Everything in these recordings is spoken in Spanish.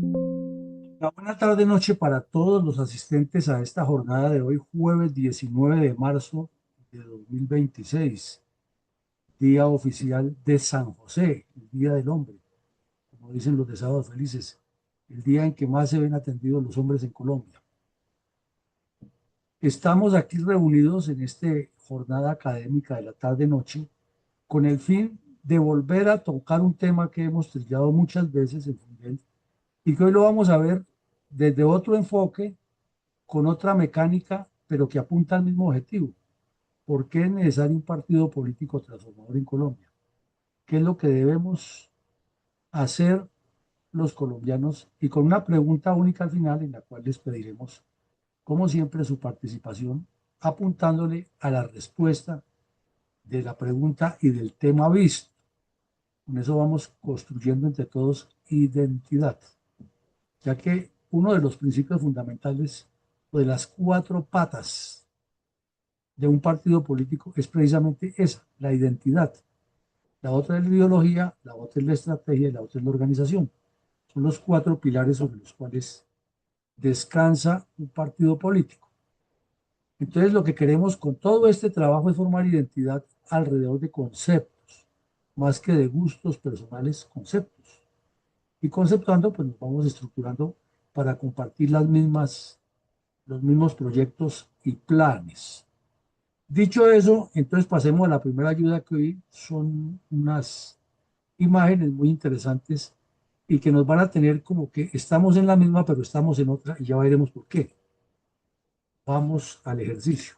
Una buena tarde noche para todos los asistentes a esta jornada de hoy, jueves 19 de marzo de 2026, día oficial de San José, el Día del Hombre, como dicen los de Sábados Felices, el día en que más se ven atendidos los hombres en Colombia. Estamos aquí reunidos en esta jornada académica de la tarde-noche con el fin de volver a tocar un tema que hemos trillado muchas veces en Fundel y que hoy lo vamos a ver desde otro enfoque con otra mecánica, pero que apunta al mismo objetivo. ¿Por qué es necesario un partido político transformador en Colombia? ¿Qué es lo que debemos hacer los colombianos? Y con una pregunta única al final, en la cual les pediremos, como siempre, su participación, apuntándole a la respuesta de la pregunta y del tema visto. Con eso vamos construyendo entre todos identidad, ya que uno de los principios fundamentales o de las cuatro patas de un partido político es precisamente esa, la identidad. La otra es la ideología, la otra es la estrategia y la otra es la organización. Son los cuatro pilares sobre los cuales descansa un partido político. Entonces, lo que queremos con todo este trabajo es formar identidad alrededor de conceptos, más que de gustos personales, conceptos. Y conceptuando, pues nos vamos estructurando para compartir los mismos proyectos y planes. Dicho eso, entonces pasemos a la primera ayuda, que hoy son unas imágenes muy interesantes y que nos van a tener como que estamos en la misma, pero estamos en otra y ya veremos por qué. Vamos al ejercicio.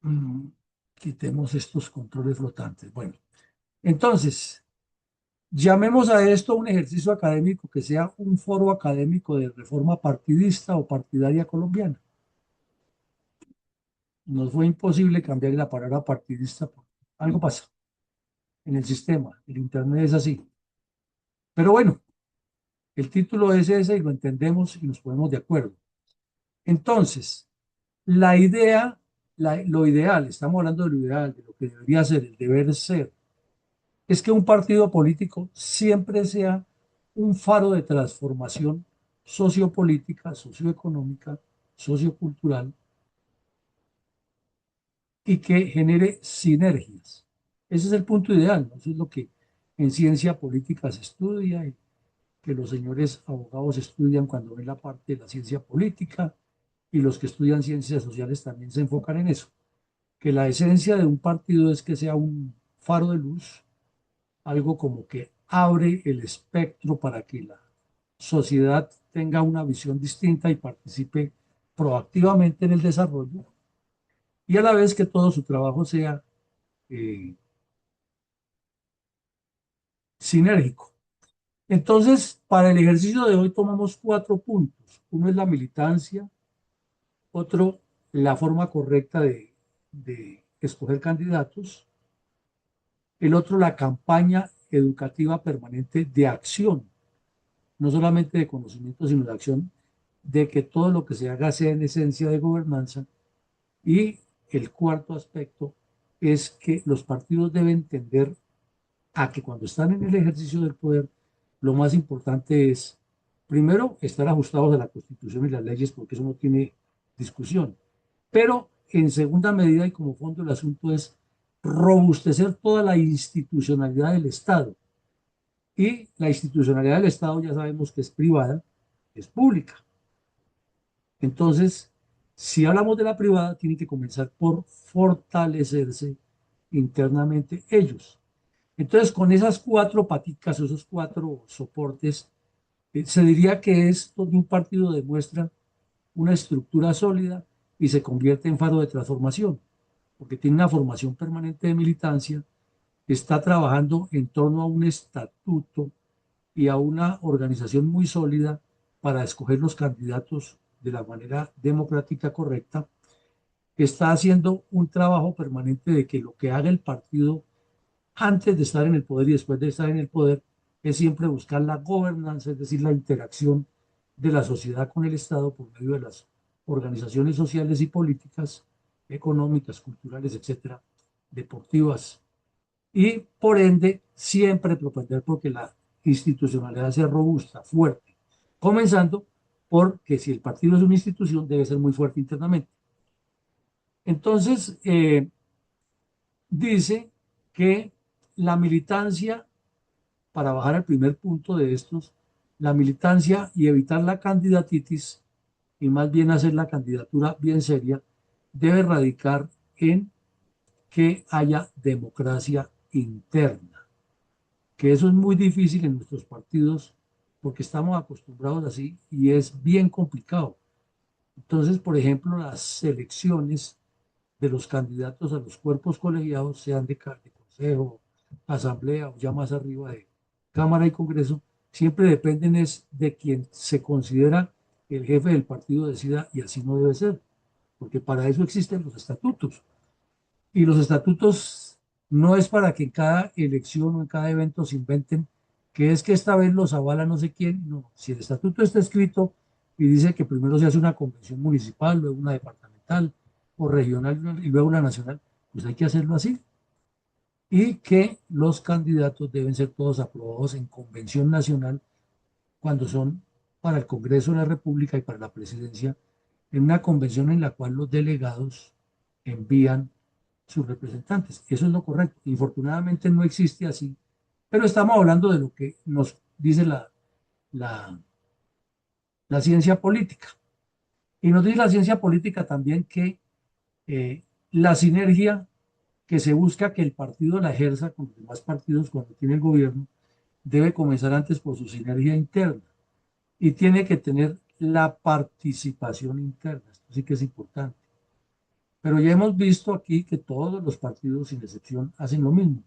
Mm, Quitemos estos controles flotantes. Bueno, entonces, llamemos a esto un ejercicio académico que sea un foro académico de reforma partidista o partidaria colombiana. Nos fue imposible cambiar la palabra partidista porque algo pasa en el sistema. El Internet es así. Pero bueno, el título es ese y lo entendemos y nos ponemos de acuerdo. Entonces, la idea, lo ideal, estamos hablando de lo ideal, de lo que debería ser, el deber ser, es que un partido político siempre sea un faro de transformación sociopolítica, socioeconómica, sociocultural y que genere sinergias. Ese es el punto ideal, ¿no? Eso es lo que en ciencia política se estudia y que los señores abogados estudian cuando ven la parte de la ciencia política y los que estudian ciencias sociales también se enfocan en eso, que la esencia de un partido es que sea un faro de luz, algo como que abre el espectro para que la sociedad tenga una visión distinta y participe proactivamente en el desarrollo y a la vez que todo su trabajo sea eh, sinérgico. Entonces, para el ejercicio de hoy tomamos cuatro puntos. Uno es la militancia, otro, la forma correcta de escoger candidatos, el otro, la campaña educativa permanente de acción, no solamente de conocimiento, sino de acción, de que todo lo que se haga sea en esencia de gobernanza. Y el cuarto aspecto es que los partidos deben tender a que cuando están en el ejercicio del poder, lo más importante es, primero, estar ajustados a la Constitución y las leyes, porque eso no tiene discusión. Pero en segunda medida y como fondo el asunto es robustecer toda la institucionalidad del Estado. Y la institucionalidad del Estado ya sabemos que es privada, es pública. Entonces, si hablamos de la privada, tiene que comenzar por fortalecerse internamente ellos. Entonces, con esas cuatro paticas, esos cuatro soportes, se diría que es donde un partido demuestra una estructura sólida y se convierte en faro de transformación, porque tiene una formación permanente de militancia, está trabajando en torno a un estatuto y a una organización muy sólida para escoger los candidatos de la manera democrática correcta, está haciendo un trabajo permanente de que lo que haga el partido antes de estar en el poder y después de estar en el poder es siempre buscar la gobernanza, es decir, la interacción de la sociedad con el Estado por medio de las organizaciones sociales y políticas, económicas, culturales, etcétera, deportivas, y por ende siempre propender porque la institucionalidad sea robusta, fuerte, comenzando porque si el partido es una institución debe ser muy fuerte internamente. Entonces, dice que la militancia, para bajar al primer punto de estos, la militancia y evitar la candidatitis y más bien hacer la candidatura bien seria, debe radicar en que haya democracia interna, que eso es muy difícil en nuestros partidos porque estamos acostumbrados así y es bien complicado. Entonces, por ejemplo, las elecciones de los candidatos a los cuerpos colegiados, sean de consejo, asamblea o ya más arriba de Cámara y Congreso, siempre dependen es de quien se considera el jefe del partido decida y así no debe ser, porque para eso existen los estatutos. Y los estatutos no es para que en cada elección o en cada evento se inventen que es que esta vez los avala no sé quién. No, si el estatuto está escrito y dice que primero se hace una convención municipal, luego una departamental o regional y luego una nacional, pues hay que hacerlo así. Y que los candidatos deben ser todos aprobados en convención nacional cuando son para el Congreso de la República y para la presidencia, en una convención en la cual los delegados envían sus representantes. Eso es lo correcto. Infortunadamente no existe así, pero estamos hablando de lo que nos dice la, la ciencia política. Y nos dice la ciencia política también que eh, la sinergia que se busca que el partido la ejerza con los demás partidos cuando tiene el gobierno debe comenzar antes por su sinergia interna y tiene que tener la participación interna. Esto sí que es importante. Pero ya hemos visto aquí que todos los partidos, sin excepción, hacen lo mismo.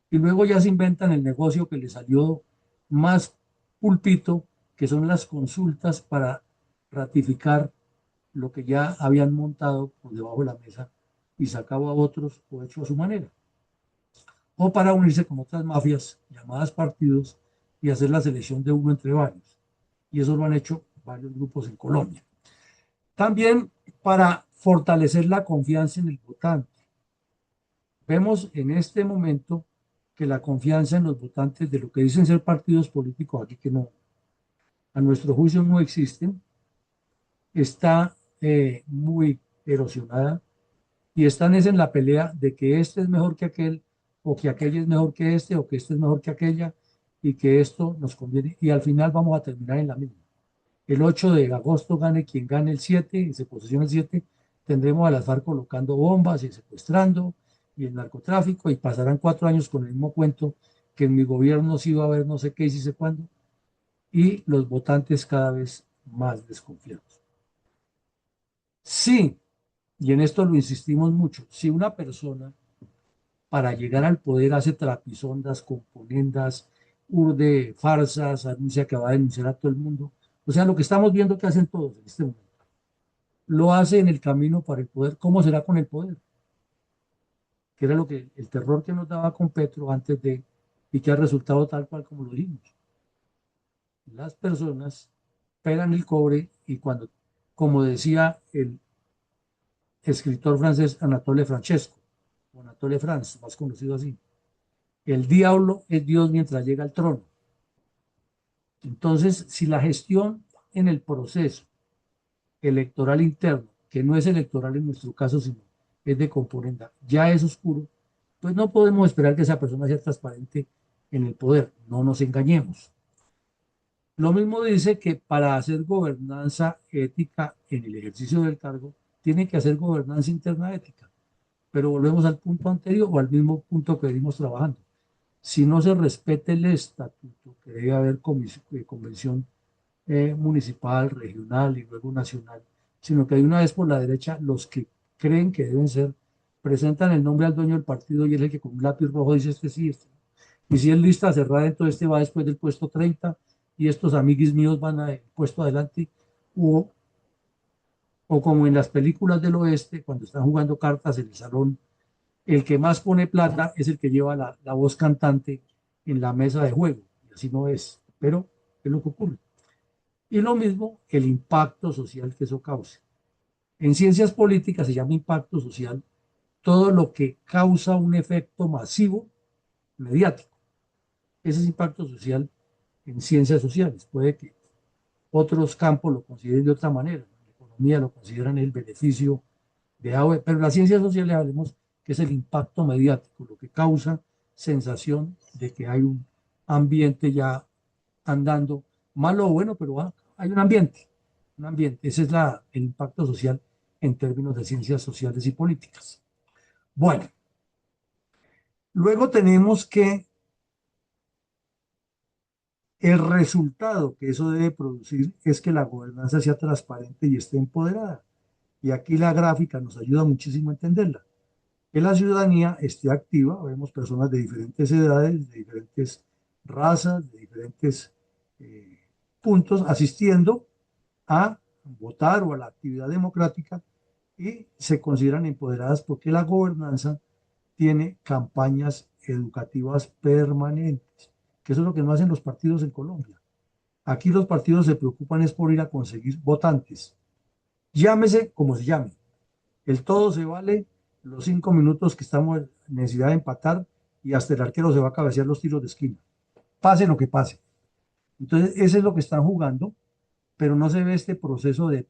Y luego ya se inventan el negocio que les salió más pulpito, que son las consultas para ratificar lo que ya habían montado por debajo de la mesa y sacado a otros o hecho a su manera. O para unirse con otras mafias llamadas partidos y hacer la selección de uno entre varios. Y eso lo han hecho varios grupos en Colombia. También para fortalecer la confianza en el votante. Vemos en este momento que la confianza en los votantes de lo que dicen ser partidos políticos aquí que no, a nuestro juicio no existen, está muy erosionada y están es en la pelea de que este es mejor que aquel o que aquel es mejor que este o que este es mejor que aquella y que esto nos conviene y al final vamos a terminar en la misma. El 8 de agosto gane quien gane el 7 y se posesiona el 7, tendremos a las FARC colocando bombas y secuestrando y el narcotráfico y pasarán 4 años con el mismo cuento que en mi gobierno sí iba a haber no sé qué y sí sé cuándo y los votantes cada vez más desconfiados. Sí, y en esto lo insistimos mucho, si una persona para llegar al poder hace trapisondas, componendas, urde farsas, anuncia que va a denunciar a todo el mundo, o sea, lo que estamos viendo que hacen todos en este momento lo hace en el camino para el poder. ¿Cómo será con el poder? Que era lo que el terror que nos daba con Petro antes de y que ha resultado tal cual como lo dijimos. Las personas pegan el cobre y cuando, como decía el escritor francés Anatole Francesco, o Anatole France, más conocido así, el diablo es Dios mientras llega al trono. Entonces, si la gestión en el proceso electoral interno, que no es electoral en nuestro caso, sino es de componenda, ya es oscuro, pues no podemos esperar que esa persona sea transparente en el poder, no nos engañemos. Lo mismo dice que para hacer gobernanza ética en el ejercicio del cargo, tiene que hacer gobernanza interna ética. Pero volvemos al punto anterior o al mismo punto que venimos trabajando. Si no se respeta el estatuto, que debe haber convención municipal, regional y luego nacional, sino que hay una vez por la derecha los que creen que deben ser, presentan el nombre al dueño del partido y es el que con un lápiz rojo dice este sí, este. Y si es lista cerrada, entonces este va después del puesto 30 y estos amiguis míos van al puesto adelante. O, o como en las películas del oeste, cuando están jugando cartas en el salón, el que más pone plata es el que lleva la voz cantante en la mesa de juego. Y así no es, pero es lo que ocurre. Y lo mismo el impacto social que eso cause. En ciencias políticas se llama impacto social todo lo que causa un efecto masivo mediático. Ese es impacto social en ciencias sociales. Puede que otros campos lo consideren de otra manera. La economía lo consideran el beneficio de A o B, pero las ciencias sociales hablemos que es el impacto mediático, lo que causa sensación de que hay un ambiente ya andando, malo o bueno, pero hay un ambiente, un ambiente. Ese es el impacto social en términos de ciencias sociales y políticas. Bueno, luego tenemos que el resultado que eso debe producir es que la gobernanza sea transparente y esté empoderada. Y aquí la gráfica nos ayuda muchísimo a entenderla. Que la ciudadanía esté activa, vemos personas de diferentes edades, de diferentes razas, de diferentes eh, puntos, asistiendo a votar o a la actividad democrática y se consideran empoderadas porque la gobernanza tiene campañas educativas permanentes, que eso es lo que no hacen los partidos en Colombia. Aquí los partidos se preocupan es por ir a conseguir votantes, llámese como se llame. El todo se vale los 5 minutos que estamos en necesidad de empatar y hasta el arquero se va a cabecear los tiros de esquina. Pase lo que pase. Entonces, ese es lo que están jugando, pero no se ve este proceso de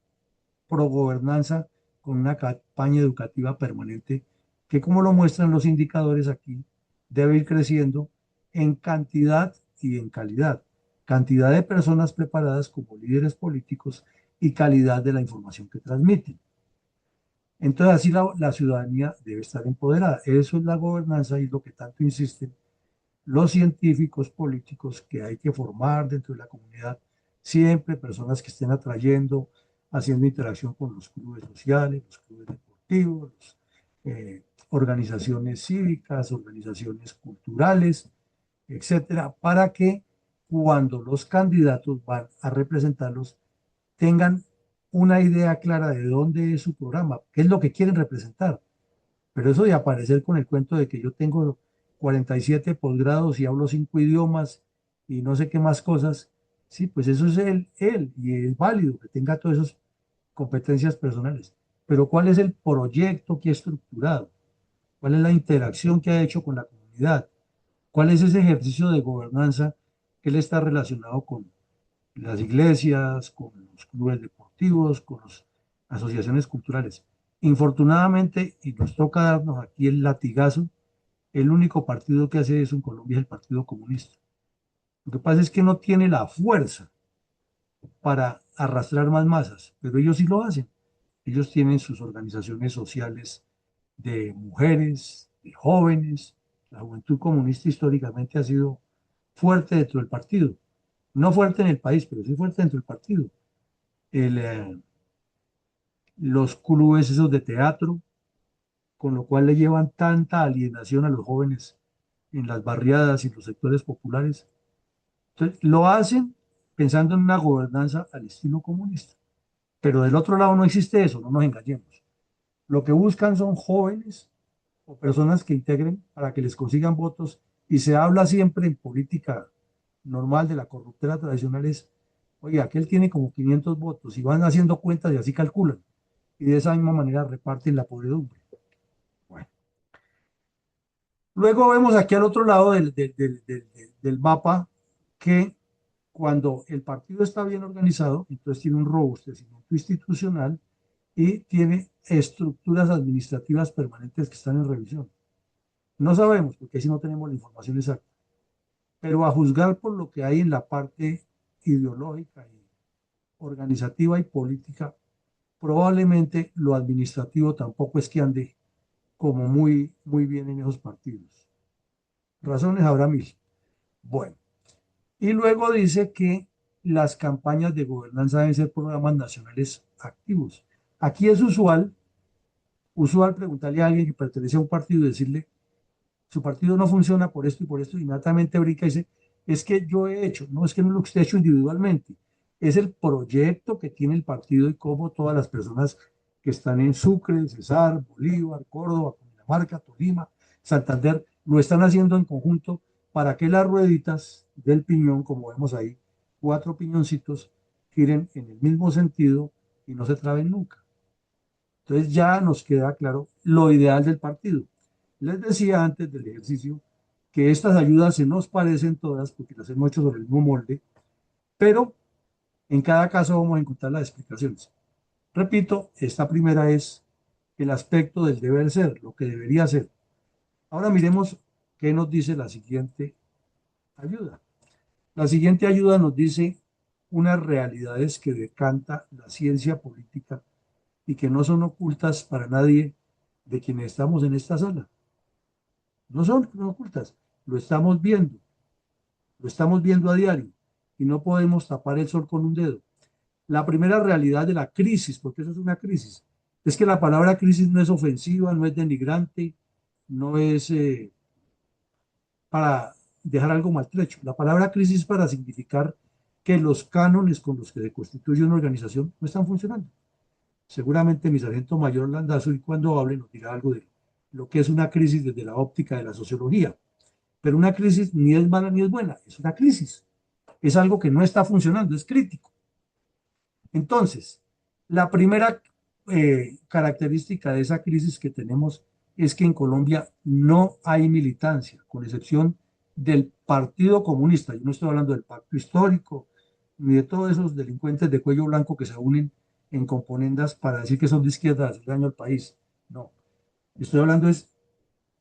progobernanza con una campaña educativa permanente que, como lo muestran los indicadores aquí, debe ir creciendo en cantidad y en calidad. Cantidad de personas preparadas como líderes políticos y calidad de la información que transmiten. Entonces, así la ciudadanía debe estar empoderada. Eso es la gobernanza y lo que tanto insisten los científicos políticos que hay que formar dentro de la comunidad, siempre personas que estén atrayendo, haciendo interacción con los clubes sociales, los clubes deportivos, organizaciones cívicas, organizaciones culturales, etcétera, para que cuando los candidatos van a representarlos tengan una idea clara de dónde es su programa, qué es lo que quieren representar. Pero eso de aparecer con el cuento de que yo tengo 47 posgrados y hablo 5 idiomas y no sé qué más cosas, sí, pues eso es él y es válido que tenga todas esas competencias personales. Pero ¿cuál es el proyecto que ha estructurado? ¿Cuál es la interacción que ha hecho con la comunidad? ¿Cuál es ese ejercicio de gobernanza que él está relacionado con las iglesias, con los clubes deportivos, con las asociaciones culturales? Infortunadamente, y nos toca darnos aquí el latigazo, el único partido que hace eso en Colombia es el Partido Comunista. Lo que pasa es que no tiene la fuerza para arrastrar más masas, pero ellos sí lo hacen. Ellos tienen sus organizaciones sociales de mujeres, de jóvenes. La juventud comunista históricamente ha sido fuerte dentro del partido. No fuerte en el país, pero sí fuerte dentro del partido. El, los clubes esos de teatro, con lo cual le llevan tanta alienación a los jóvenes en las barriadas y los sectores populares. Entonces, lo hacen pensando en una gobernanza al estilo comunista. Pero del otro lado no existe eso, no nos engañemos. Lo que buscan son jóvenes o personas que integren para que les consigan votos y se habla siempre en política normal de la corruptela tradicional es, oye, aquel tiene como 500 votos y van haciendo cuentas y así calculan. Y de esa misma manera reparten la podredumbre. Bueno. Luego vemos aquí al otro lado del mapa que cuando el partido está bien organizado, entonces tiene un robustecimiento institucional y tiene estructuras administrativas permanentes que están en revisión. No sabemos, porque si no tenemos la información exacta, pero a juzgar por lo que hay en la parte ideológica y organizativa y política, probablemente lo administrativo tampoco es que ande como muy bien en esos partidos. Razones habrá mil. Bueno, y luego dice que las campañas de gobernanza deben ser programas nacionales activos. Aquí es usual preguntarle a alguien que pertenece a un partido y decirle, su partido no funciona por esto y por esto, y inmediatamente brinca y dice, es que yo he hecho, no es que no lo que usted ha hecho individualmente, es el proyecto que tiene el partido y cómo todas las personas que están en Sucre, Cesar, Bolívar, Córdoba, Cundinamarca, Tolima, Santander, lo están haciendo en conjunto para que las rueditas del piñón, como vemos ahí, 4 piñoncitos, giren en el mismo sentido y no se traben nunca. Entonces ya nos queda claro lo ideal del partido. Les decía antes del ejercicio que estas ayudas se nos parecen todas porque las hemos hecho sobre el mismo molde, pero en cada caso vamos a encontrar las explicaciones. Repito, esta primera es el aspecto del deber ser, lo que debería ser. Ahora miremos qué nos dice la siguiente ayuda. La siguiente ayuda nos dice unas realidades que decanta la ciencia política y que no son ocultas para nadie de quienes estamos en esta sala. No son ocultas, lo lo estamos viendo a diario y no podemos tapar el sol con un dedo. La primera realidad de la crisis, porque eso es una crisis, es que la palabra crisis no es ofensiva, no es denigrante, no es para dejar algo maltrecho. La palabra crisis es para significar que los cánones con los que se constituye una organización no están funcionando. Seguramente mi sargento mayor Landazzo, y cuando hable, nos dirá algo de lo que es una crisis desde la óptica de la sociología. Pero una crisis ni es mala ni es buena, es una crisis. Es algo que no está funcionando, es crítico. Entonces, la primera característica de esa crisis que tenemos es que en Colombia no hay militancia, con excepción del Partido Comunista. Yo no estoy hablando del pacto histórico, ni de todos esos delincuentes de cuello blanco que se unen en componendas para decir que son de izquierda, hacer daño al país. No, estoy hablando es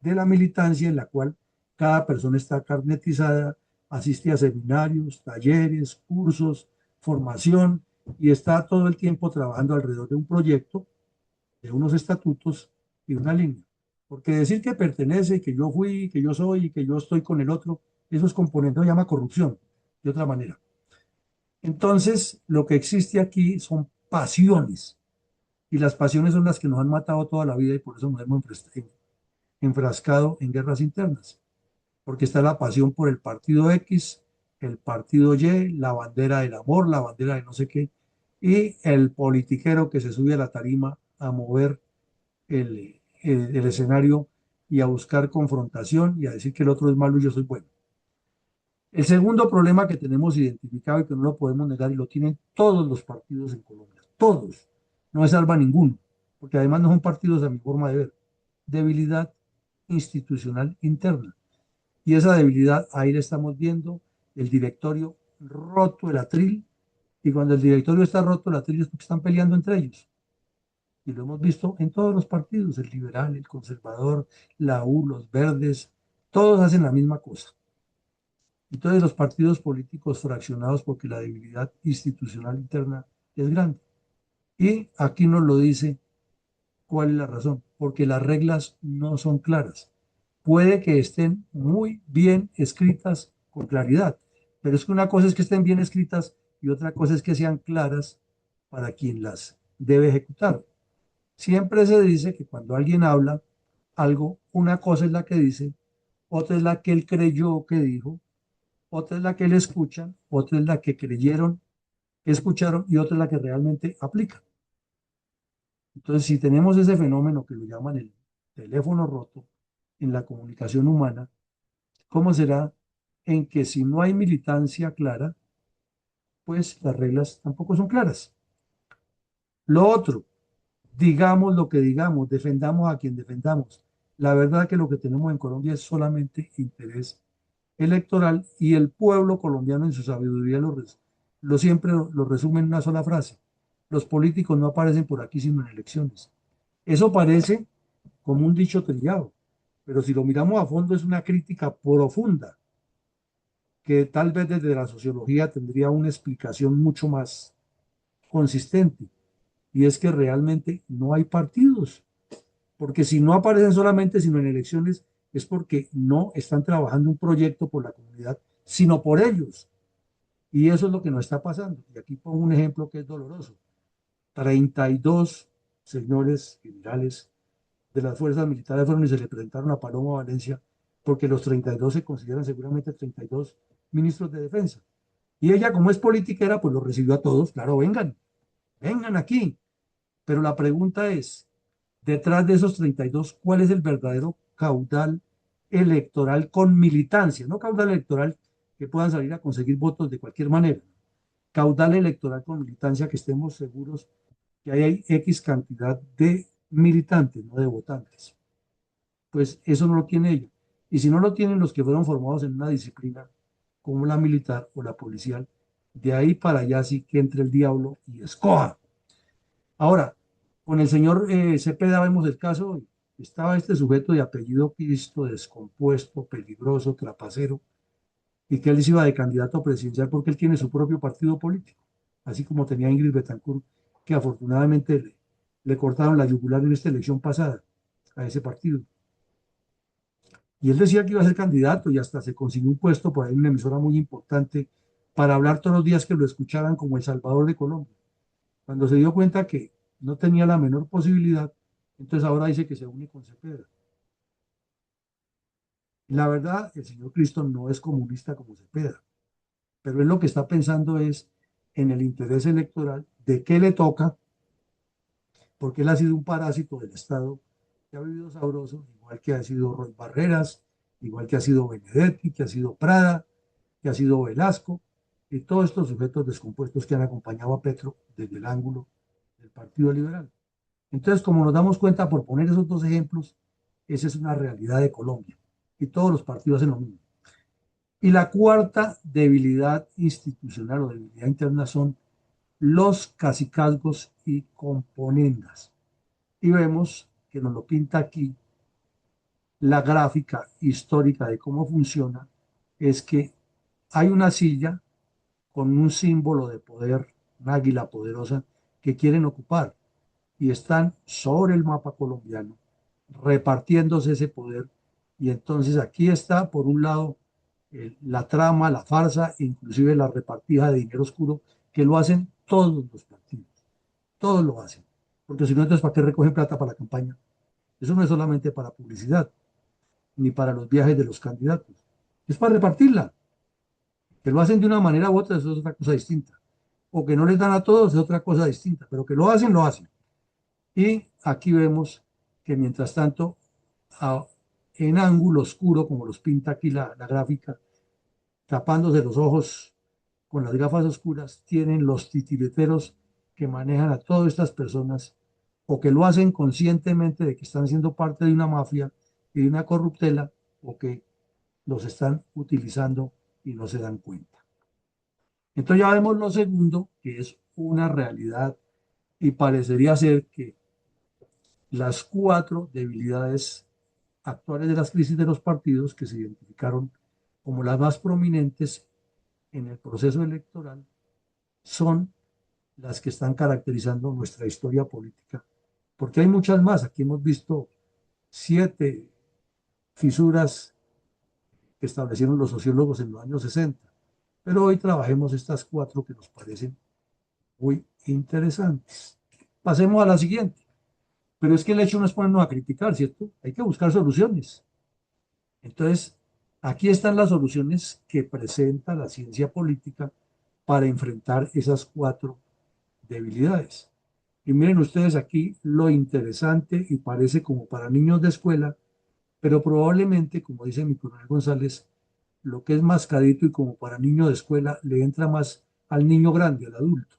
de la militancia en la cual cada persona está carnetizada, asiste a seminarios, talleres, cursos, formación y está todo el tiempo trabajando alrededor de un proyecto, de unos estatutos y una línea. Porque decir que pertenece, que yo fui, que yo soy y que yo estoy con el otro, eso es componente, se llama corrupción, de otra manera. Entonces, lo que existe aquí son pasiones, y las pasiones son las que nos han matado toda la vida y por eso nos hemos enfrascado en guerras internas, porque está la pasión por el partido X, el partido Y, la bandera del amor, la bandera de no sé qué, y el politiquero que se sube a la tarima a mover el escenario y a buscar confrontación y a decir que el otro es malo y yo soy bueno. El segundo problema que tenemos identificado y que no lo podemos negar y lo tienen todos los partidos en Colombia, todos, no se salva ninguno, porque además no son partidos a mi forma de ver, debilidad institucional interna. Y esa debilidad ahí la estamos viendo, el directorio roto, el atril, y cuando el directorio está roto, el atril es porque están peleando entre ellos. Y lo hemos visto en todos los partidos, el liberal, el conservador, la U, los verdes, todos hacen la misma cosa. Entonces los partidos políticos fraccionados porque la debilidad institucional interna es grande. Y aquí nos lo dice cuál es la razón, porque las reglas no son claras. Puede que estén muy bien escritas con claridad, pero es que una cosa es que estén bien escritas y otra cosa es que sean claras para quien las debe ejecutar. Siempre se dice que cuando alguien habla algo, una cosa es la que dice, otra es la que él creyó que dijo, otra es la que él escucha, otra es la que creyeron que escucharon y otra es la que realmente aplica. Entonces, si tenemos ese fenómeno que lo llaman el teléfono roto en la comunicación humana, ¿cómo será en que si no hay militancia clara, pues las reglas tampoco son claras? Lo otro, digamos lo que digamos, defendamos a quien defendamos. La verdad que lo que tenemos en Colombia es solamente interés electoral y el pueblo colombiano en su sabiduría lo siempre lo resume en una sola frase. Los políticos no aparecen por aquí sino en elecciones. Eso parece como un dicho trillado, pero si lo miramos a fondo es una crítica profunda que tal vez desde la sociología tendría una explicación mucho más consistente, y es que realmente no hay partidos, porque si no aparecen solamente sino en elecciones es porque no están trabajando un proyecto por la comunidad, sino por ellos. Y eso es lo que nos está pasando. Y aquí pongo un ejemplo que es doloroso. 32 señores generales de las fuerzas militares fueron y se le presentaron a Paloma Valencia porque los 32 se consideran seguramente 32 ministros de defensa. Y ella, como es politiquera, pues los recibió a todos. Claro, vengan, vengan aquí. Pero la pregunta es, detrás de esos 32, ¿cuál es el verdadero caudal electoral con militancia? No caudal electoral que puedan salir a conseguir votos de cualquier manera. Caudal electoral con militancia que estemos seguros que hay X cantidad de militantes, no de votantes. Pues eso no lo tiene ella. Y si no lo tienen los que fueron formados en una disciplina como la militar o la policial, de ahí para allá sí que entre el diablo y escoja. Ahora, con el señor Cepeda vemos el caso, estaba este sujeto de apellido Cristo, descompuesto, peligroso, trapacero, y que él se iba de candidato presidencial porque él tiene su propio partido político, así como tenía Ingrid Betancourt, que afortunadamente le cortaron la yugular en esta elección pasada a ese partido. Y él decía que iba a ser candidato y hasta se consiguió un puesto por ahí en una emisora muy importante para hablar todos los días que lo escucharan como el Salvador de Colombia. Cuando se dio cuenta que no tenía la menor posibilidad, entonces ahora dice que se une con Cepeda. La verdad, el señor Cristo no es comunista como Cepeda, pero él lo que está pensando es en el interés electoral de qué le toca, porque él ha sido un parásito del Estado que ha vivido sabroso, igual que ha sido Roy Barreras, igual que ha sido Benedetti, que ha sido Prada, que ha sido Velasco, y todos estos sujetos descompuestos que han acompañado a Petro desde el ángulo del Partido Liberal. Entonces, como nos damos cuenta, por poner esos dos ejemplos, esa es una realidad de Colombia, y todos los partidos hacen lo mismo. Y la cuarta debilidad institucional o debilidad interna son los cacicazgos y componendas. Y vemos que nos lo pinta aquí la gráfica histórica de cómo funciona, es que hay una silla con un símbolo de poder, un águila poderosa, que quieren ocupar y están sobre el mapa colombiano, repartiéndose ese poder. Y entonces aquí está, por un lado, la trama, la farsa, inclusive la repartija de dinero oscuro, que lo hacen todos los partidos, todos lo hacen. Porque si no, entonces, ¿para qué recogen plata para la campaña? Eso no es solamente para publicidad, ni para los viajes de los candidatos, es para repartirla. Que lo hacen de una manera u otra, eso es otra cosa distinta. O que no les dan a todos, es otra cosa distinta, pero que lo hacen, lo hacen. Y aquí vemos que mientras tanto, a, en ángulo oscuro, como los pinta aquí la gráfica, tapándose los ojos con las gafas oscuras, tienen los titireteros que manejan a todas estas personas o que lo hacen conscientemente de que están siendo parte de una mafia y de una corruptela o que los están utilizando y no se dan cuenta. Entonces ya vemos lo segundo, que es una realidad y parecería ser que las cuatro debilidades actuales de las crisis de los partidos que se identificaron como las más prominentes en el proceso electoral son las que están caracterizando nuestra historia política, porque hay muchas más. Aquí hemos visto 7 fisuras que establecieron los sociólogos en los años 60, pero hoy trabajemos estas 4 que nos parecen muy interesantes. Pasemos a la siguiente. Pero es que el hecho no es ponernos a criticar, ¿cierto? Hay que buscar soluciones. Entonces, aquí están las soluciones que presenta la ciencia política para enfrentar esas 4 debilidades. Y miren ustedes aquí lo interesante y parece como para niños de escuela, pero probablemente, como dice mi coronel González, lo que es mascadito y como para niño de escuela le entra más al niño grande, al adulto.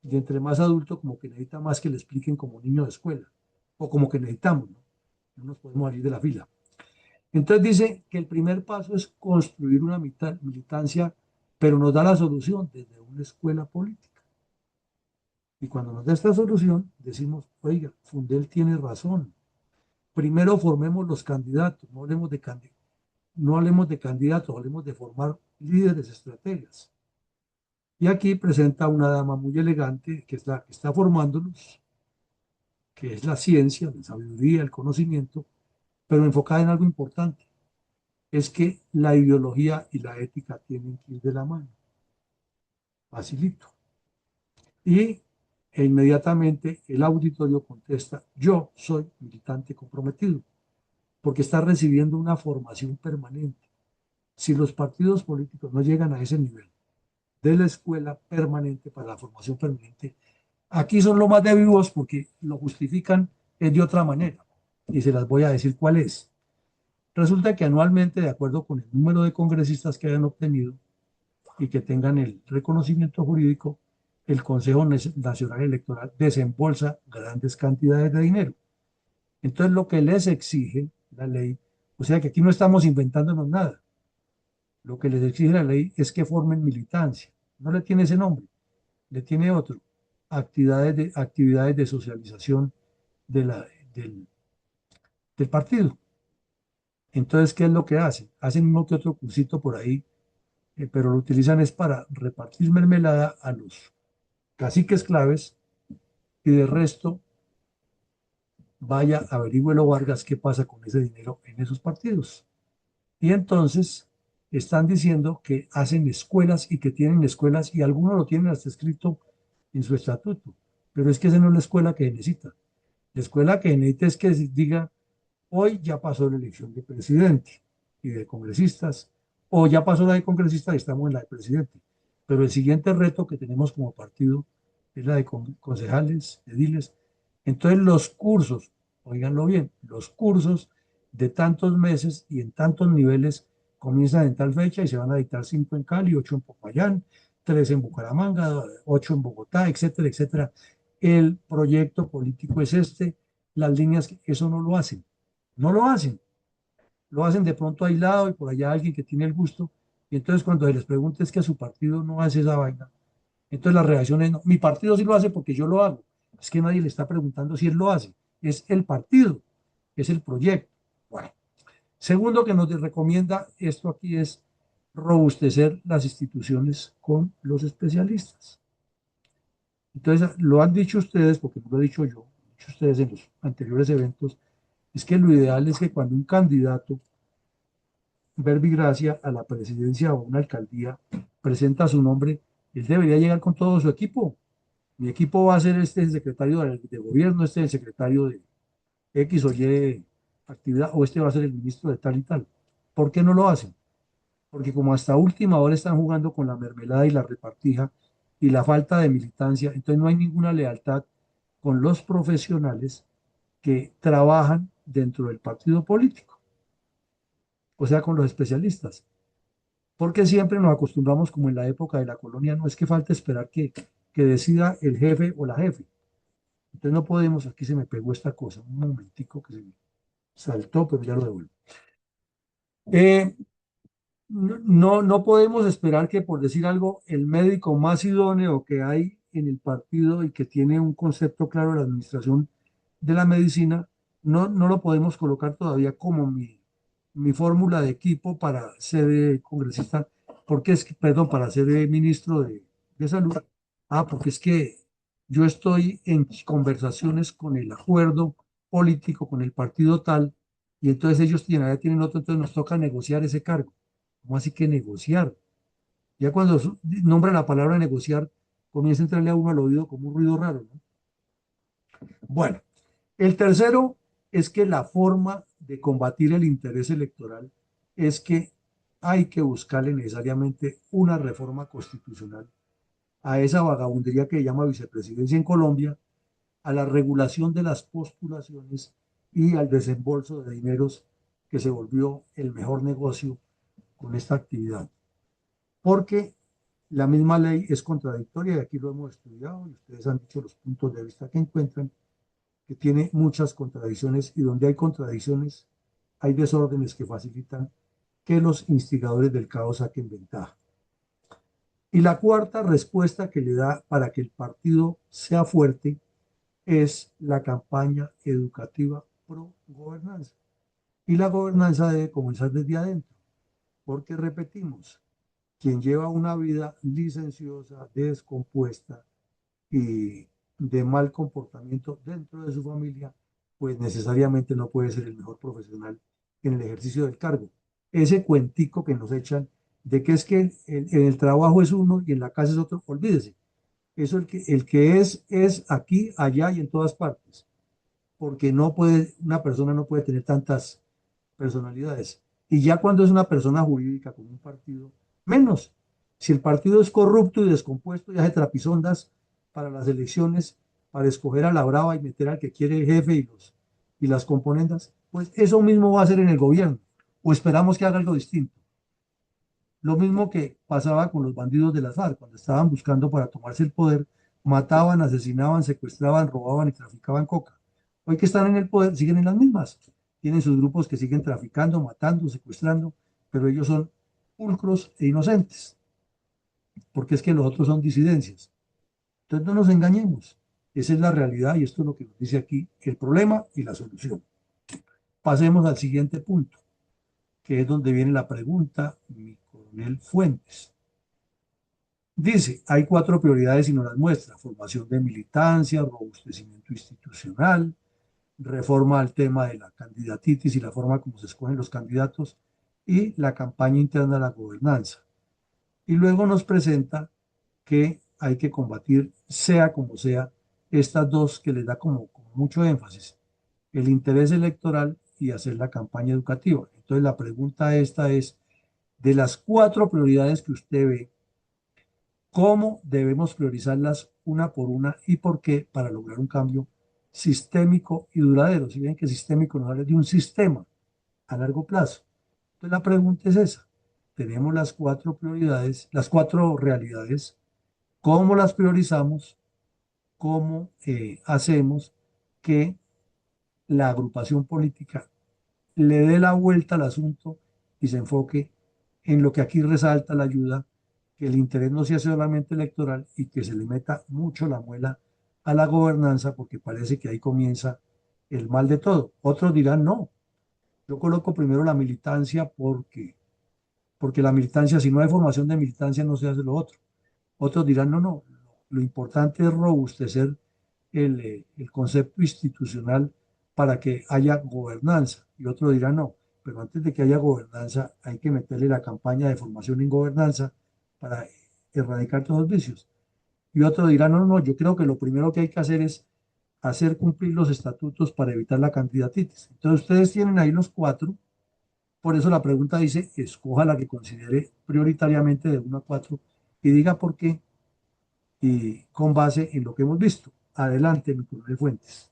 Y entre más adulto, como que necesita más que le expliquen como niño de escuela, o como que necesitamos, ¿no? No nos podemos salir de la fila. Entonces dice que el primer paso es construir una militancia, pero nos da la solución desde una escuela política. Y cuando nos da esta solución, decimos, oiga, Fundel tiene razón. Primero formemos los candidatos, no hablemos de candidatos, hablemos de formar líderes, estrategas. Y aquí presenta una dama muy elegante que es la que está formándolos, que es la ciencia, la sabiduría, el conocimiento, pero enfocada en algo importante, es que la ideología y la ética tienen que ir de la mano. Facilito. Y inmediatamente el auditorio contesta, yo soy militante comprometido, porque está recibiendo una formación permanente. Si los partidos políticos no llegan a ese nivel de la escuela permanente para la formación permanente, aquí son lo más de vivos porque lo justifican es de otra manera. Y se las voy a decir cuál es. Resulta que anualmente, de acuerdo con el número de congresistas que hayan obtenido y que tengan el reconocimiento jurídico, el Consejo Nacional Electoral desembolsa grandes cantidades de dinero. Entonces, lo que les exige la ley, O sea que aquí no estamos inventándonos nada. Lo que les exige la ley es que formen militancia. No le tiene ese nombre, le tiene otro. Actividades de socialización de del, del partido. Entonces, ¿qué es lo que hacen? Hacen uno que otro cursito por ahí, pero lo utilizan es para repartir mermelada a los caciques claves y de resto vaya, averigüelo Vargas qué pasa con ese dinero en esos partidos. Y entonces están diciendo que hacen escuelas y que tienen escuelas y algunos lo tienen hasta escrito en su estatuto, pero es que esa no es la escuela que necesita. La escuela que necesita es que diga, hoy ya pasó la elección de presidente y de congresistas, o ya pasó la de congresistas y estamos en la de presidente. Pero el siguiente reto que tenemos como partido es la de concejales, ediles. Entonces los cursos, oíganlo bien, los cursos de tantos meses y en tantos niveles comienzan en tal fecha y se van a dictar 5 en Cali, 8 en Popayán, 3 en Bucaramanga, 8 en Bogotá, etcétera, etcétera. El proyecto político es este, las líneas, eso no lo hacen. No lo hacen de pronto aislado y por allá alguien que tiene el gusto. Y entonces cuando se les pregunta es que su partido no hace esa vaina, entonces la reacción es, no, mi partido sí lo hace porque yo lo hago. Es que nadie le está preguntando si él lo hace. Es el partido, es el proyecto. Bueno, segundo que nos recomienda esto aquí es robustecer las instituciones con los especialistas. Entonces, lo han dicho ustedes, porque no lo he dicho yo, lo han dicho ustedes en los anteriores eventos, es que lo ideal es que cuando un candidato verbigracia a la presidencia o una alcaldía presenta su nombre, él debería llegar con todo su equipo. Mi equipo va a ser este el secretario de gobierno, este es el secretario de X o Y actividad, o este va a ser el ministro de tal y tal. ¿Por qué no lo hacen? Porque como hasta última hora están jugando con la mermelada y la repartija y la falta de militancia, entonces no hay ninguna lealtad con los profesionales que trabajan dentro del partido político, o sea, con los especialistas. Porque siempre nos acostumbramos, como en la época de la colonia, no es que falta esperar que decida el jefe o la jefe. Entonces no podemos, aquí se me pegó esta cosa, un momentico que se me saltó, pero ya lo devuelvo. Eh, no podemos esperar que, por decir algo, el médico más idóneo que hay en el partido y que tiene un concepto claro de la administración de la medicina, no lo podemos colocar todavía como mi fórmula de equipo para ser congresista, porque es que, perdón, para ser ministro de salud. Ah, porque es que yo estoy en conversaciones con el acuerdo político, con el partido tal, y entonces ellos tienen otro, entonces nos toca negociar ese cargo. ¿Cómo así que negociar? Ya cuando nombra la palabra negociar, comienza a entrarle a uno al oído como un ruido raro, ¿no? Bueno, el tercero es que la forma de combatir el interés electoral es que hay que buscarle necesariamente una reforma constitucional a esa vagabundería que se llama vicepresidencia en Colombia, a la regulación de las postulaciones y al desembolso de dineros que se volvió el mejor negocio con esta actividad. Porque la misma ley es contradictoria y aquí lo hemos estudiado y ustedes han dicho los puntos de vista que encuentran, que tiene muchas contradicciones y donde hay contradicciones hay desórdenes que facilitan que los instigadores del caos saquen ventaja. Y la cuarta respuesta que le da para que el partido sea fuerte es la campaña educativa pro gobernanza. Y la gobernanza debe comenzar desde adentro, porque repetimos, quien lleva una vida licenciosa, descompuesta y de mal comportamiento dentro de su familia, pues necesariamente no puede ser el mejor profesional en el ejercicio del cargo. Ese cuentico que nos echan de que es que en el trabajo es uno y en la casa es otro, olvídese. Eso el que es aquí, allá y en todas partes, porque no puede, una persona no puede tener tantas personalidades. Y ya cuando es una persona jurídica como un partido, menos. Si el partido es corrupto y descompuesto y hace trapisondas para las elecciones, para escoger a la brava y meter al que quiere el jefe y las componendas, pues eso mismo va a hacer en el gobierno. O esperamos que haga algo distinto. Lo mismo que pasaba con los bandidos de las FARC, cuando estaban buscando para tomarse el poder, mataban, asesinaban, secuestraban, robaban y traficaban coca. Hoy que están en el poder, siguen en las mismas. tienen sus grupos que siguen traficando, matando, secuestrando, pero ellos son pulcros e inocentes, porque es que los otros son disidencias. Entonces no nos engañemos, esa es la realidad y esto es lo que nos dice aquí el problema y la solución. Pasemos al siguiente punto, que es donde viene la pregunta, mi coronel Fuentes. Dice, hay cuatro prioridades y nos las muestra: formación de militancia, robustecimiento institucional, reforma al tema de la candidatitis y la forma como se escogen los candidatos y la campaña interna de la gobernanza. Y luego nos presenta que hay que combatir, sea como sea, estas dos que les da como mucho énfasis, el interés electoral y hacer la campaña educativa. Entonces la pregunta esta es, de las cuatro prioridades que usted ve, ¿cómo debemos priorizarlas una por una y por qué para lograr un cambio sistémico y duradero? Si bien que sistémico nos habla de un sistema a largo plazo. Entonces la pregunta es esa. Tenemos las cuatro prioridades, las cuatro realidades, ¿cómo las priorizamos? ¿Cómo hacemos que la agrupación política le dé la vuelta al asunto y se enfoque en lo que aquí resalta la ayuda, que el interés no sea solamente electoral y que se le meta mucho la muela a la gobernanza, porque parece que ahí comienza el mal de todo? Otros dirán, no, yo coloco primero la militancia porque la militancia, si no hay formación de militancia, no se hace lo otro. Otros dirán, no, no, lo importante es robustecer el concepto institucional para que haya gobernanza. Y otros dirán, no, pero antes de que haya gobernanza hay que meterle la campaña de formación en gobernanza para erradicar todos los vicios. Y otros dirán, no, no, yo creo que lo primero que hay que hacer es hacer cumplir los estatutos para evitar la candidatitis. Entonces ustedes tienen ahí los cuatro, por eso la pregunta dice, escoja la que considere prioritariamente de 1 a 4 y diga por qué y con base en lo que hemos visto. Adelante, mi coronel Fuentes.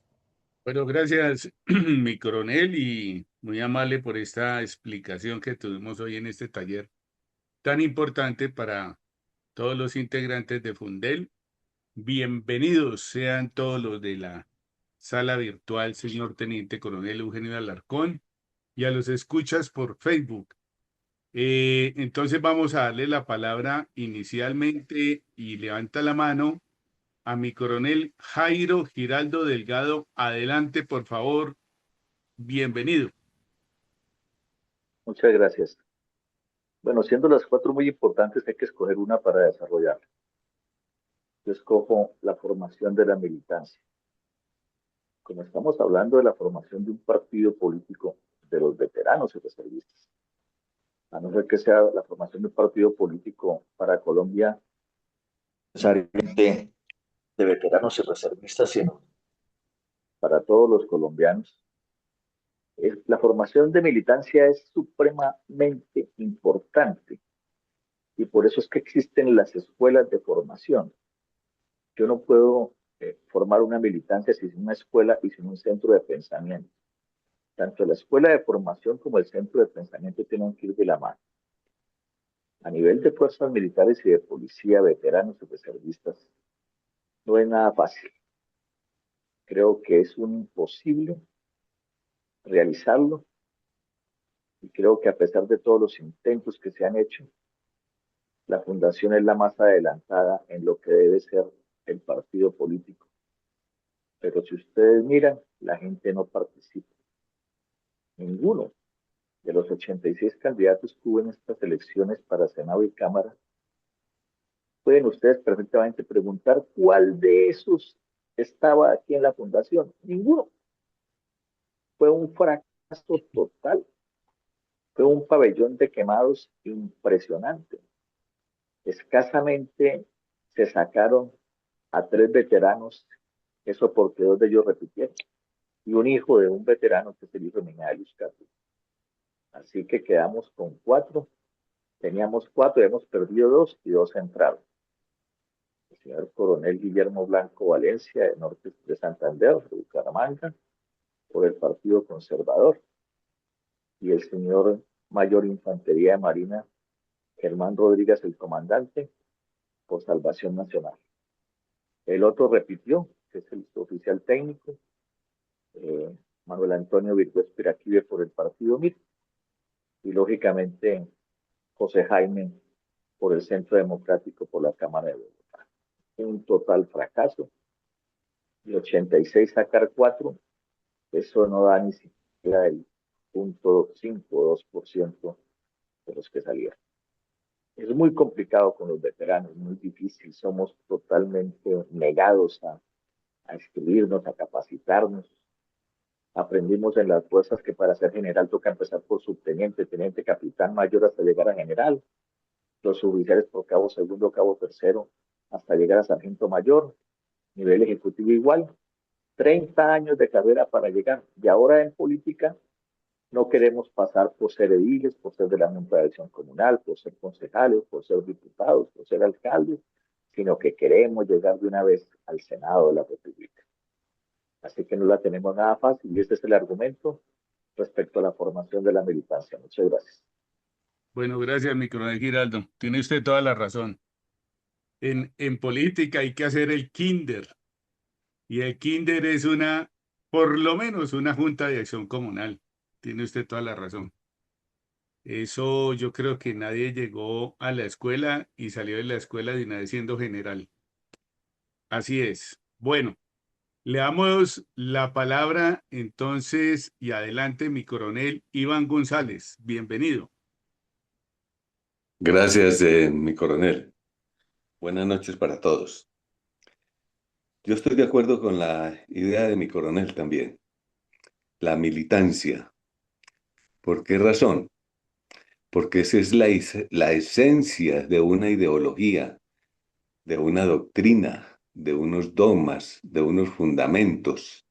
Bueno, gracias, mi coronel, y muy amable por esta explicación que tuvimos hoy en este taller tan importante para todos los integrantes de Fundel. Bienvenidos sean todos los de la sala virtual, señor Teniente Coronel Eugenio Alarcón, y a los escuchas por Facebook. Entonces vamos a darle la palabra inicialmente y levanta la mano a mi coronel Jairo Giraldo Delgado. Adelante, por favor. Bienvenido. Muchas gracias. Bueno, siendo las cuatro muy importantes, hay que escoger una para desarrollar. Yo escojo la formación de la militancia. Como estamos hablando de la formación de un partido político de los veteranos y reservistas, a no ser que sea la formación de un partido político para Colombia, necesariamente de veteranos y reservistas, sino para todos los colombianos. La formación de militancia es supremamente importante y por eso es que existen las escuelas de formación. Yo no puedo formar una militancia sin una escuela y sin un centro de pensamiento. Tanto la escuela de formación como el centro de pensamiento tienen que ir de la mano. A nivel de fuerzas militares y de policía, veteranos y reservistas, no es nada fácil. Creo que es un imposible realizarlo y creo que a pesar de todos los intentos que se han hecho, la fundación es la más adelantada en lo que debe ser el partido político. Pero si ustedes miran, la gente no participa. Ninguno de los 86 candidatos que hubo en estas elecciones para Senado y Cámara, pueden ustedes perfectamente preguntar cuál de esos estaba aquí en la fundación. Ninguno. Fue un fracaso total. Fue un pabellón de quemados impresionante. Escasamente se sacaron a 3 veteranos, eso porque 2 de ellos repitieron, y un hijo de un veterano que es el hijo de Minaya Luz Castro. Así que quedamos con 4. Teníamos 4, hemos perdido 2 y 2 entraron. El señor coronel Guillermo Blanco Valencia, de Norte de Santander, de Bucaramanga, por el Partido Conservador, y el señor mayor Infantería de Marina, Germán Rodríguez, el comandante, por Salvación Nacional. El otro repitió, que es el oficial técnico, Manuel Antonio Virgüez Piraquive por el partido MIR y lógicamente José Jaime por el Centro Democrático por la Cámara de Bogotá. Un total fracaso. Y 86 sacar 4, eso no da ni siquiera el 0.5 o 2% de los que salieron. Es muy complicado con los veteranos, muy difícil. Somos totalmente negados a escribirnos, a capacitarnos. Aprendimos en las fuerzas que para ser general toca empezar por subteniente, teniente, capitán, mayor hasta llegar a general. Los suboficiales por cabo segundo, cabo tercero, hasta llegar a sargento mayor. Nivel ejecutivo igual. 30 años de carrera para llegar. Y ahora en política no queremos pasar por ser ediles, por ser de la Junta de Acción Comunal, por ser concejales, por ser diputados, por ser alcaldes, sino que queremos llegar de una vez al Senado de la República. Así que no la tenemos nada fácil y este es el argumento respecto a la formación de la militancia. Muchas gracias. Bueno, gracias, mi coronel Giraldo. Tiene usted toda la razón. En política hay que hacer el kinder. Y el kinder es por lo menos una junta de acción comunal. Tiene usted toda la razón. Eso yo creo que nadie llegó a la escuela y salió de la escuela de una vez siendo general. Así es. Bueno, le damos la palabra entonces y adelante, mi coronel Iván González. Bienvenido. Gracias, mi coronel. Buenas noches para todos. Yo estoy de acuerdo con la idea de mi coronel también. La militancia. ¿Por qué razón? Porque esa es la esencia de una ideología, de una doctrina, de unos dogmas, de unos fundamentos,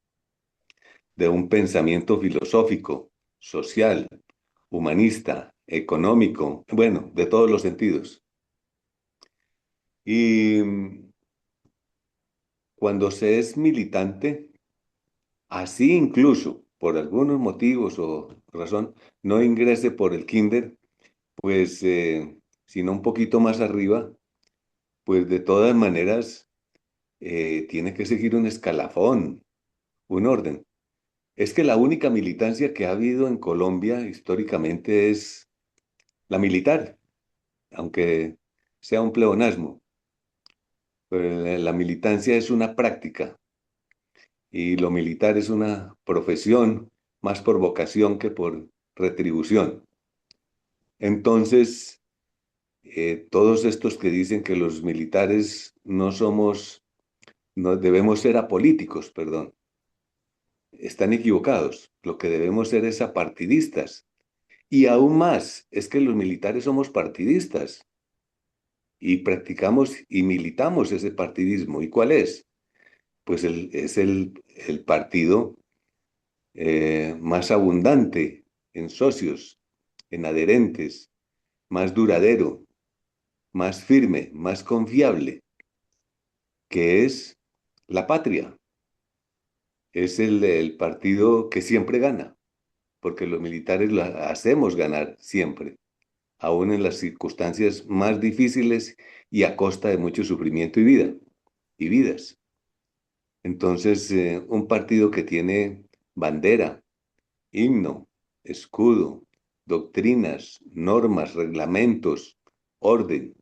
de un pensamiento filosófico, social, humanista, económico, bueno, de todos los sentidos. Y cuando se es militante, así incluso por algunos motivos o razón no ingrese por el kinder, pues sino un poquito más arriba, pues de todas maneras tiene que seguir un escalafón, un orden. Es que la única militancia que ha habido en Colombia históricamente es la militar, aunque sea un pleonasmo. Pero la militancia es una práctica y lo militar es una profesión más por vocación que por retribución. Entonces, todos estos que dicen que los militares no debemos ser apolíticos, perdón, están equivocados. Lo que debemos ser es apartidistas. Y aún más, es que los militares somos partidistas y practicamos y militamos ese partidismo. ¿Y cuál es? Pues es el partido más abundante en socios, en adherentes, más duradero, más firme, más confiable, que es la patria. Es el partido que siempre gana, porque los militares lo hacemos ganar siempre, aún en las circunstancias más difíciles y a costa de mucho sufrimiento y vida, y vidas. Entonces, un partido que tiene bandera, himno, escudo, doctrinas, normas, reglamentos, orden,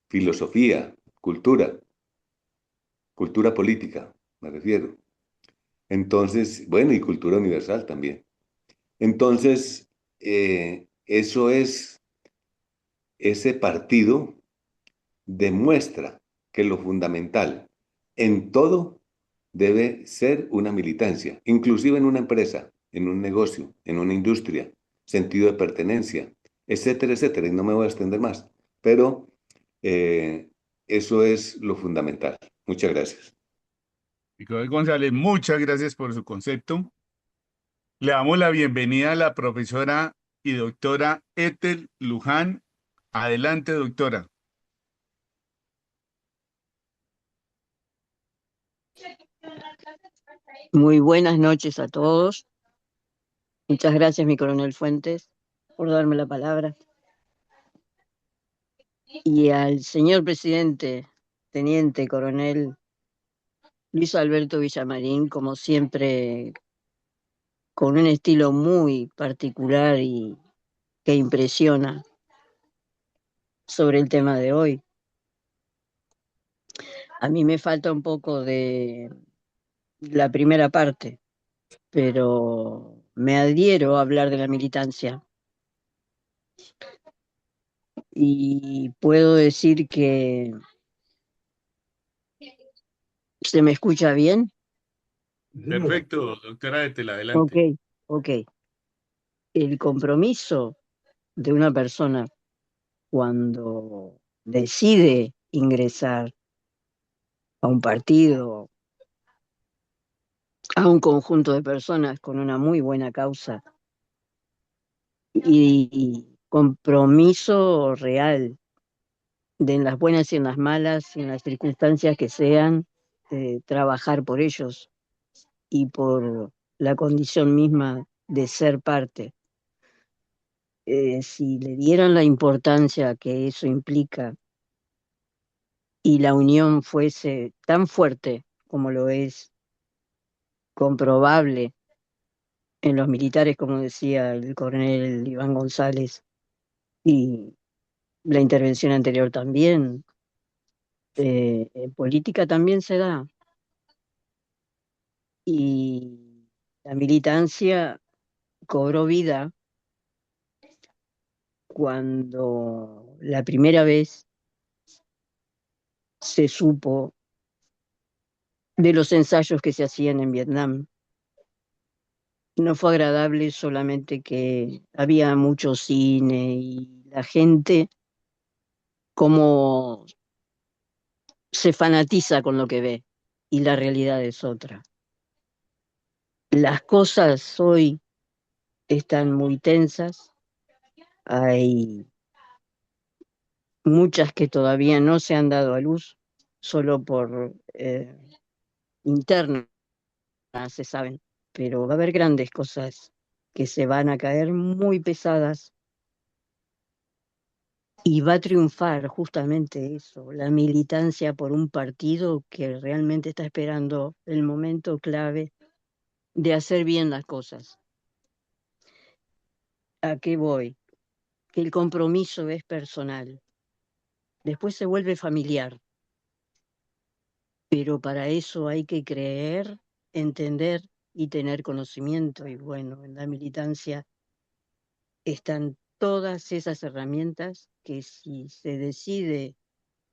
filosofía, cultura política, me refiero. Entonces, bueno, y cultura universal también. Entonces, eso es, ese partido demuestra que lo fundamental en todo debe ser una militancia, inclusive en una empresa, en un negocio, en una industria, sentido de pertenencia, etcétera, etcétera. Y no me voy a extender más, pero eso es lo fundamental. Muchas gracias. Mi coronel González, muchas gracias por su concepto. Le damos la bienvenida a la profesora y doctora Ethel Luján. Adelante, doctora. Muy buenas noches a todos. Muchas gracias, mi coronel Fuentes, por darme la palabra. Y al señor presidente, teniente coronel Luis Alberto Villamarín, como siempre, con un estilo muy particular y que impresiona sobre el tema de hoy. A mí me falta un poco de la primera parte, pero me adhiero a hablar de la militancia. Y puedo decir que se me escucha bien. Sí, señora. Perfecto, doctora Ethel, Ok, adelante. ok. El compromiso de una persona cuando decide ingresar a un partido, a un conjunto de personas con una muy buena causa y compromiso real de en las buenas y en las malas y en las circunstancias que sean, trabajar por ellos y por la condición misma de ser parte. Si le dieran la importancia que eso implica y la unión fuese tan fuerte como lo es comprobable en los militares, como decía el coronel Iván González, y la intervención anterior también, en política también se da. Y la militancia cobró vida cuando la primera vez se supo de los ensayos que se hacían en Vietnam. No fue agradable solamente que había mucho cine y la gente como se fanatiza con lo que ve y la realidad es otra. Las cosas hoy están muy tensas, hay muchas que todavía no se han dado a luz, solo por internas se saben, pero va a haber grandes cosas que se van a caer muy pesadas y va a triunfar justamente eso, la militancia por un partido que realmente está esperando el momento clave de hacer bien las cosas. ¿A qué voy? Que el compromiso es personal, después se vuelve familiar, pero para eso hay que creer, entender y tener conocimiento. Y bueno, en la militancia están todas esas herramientas que si se decide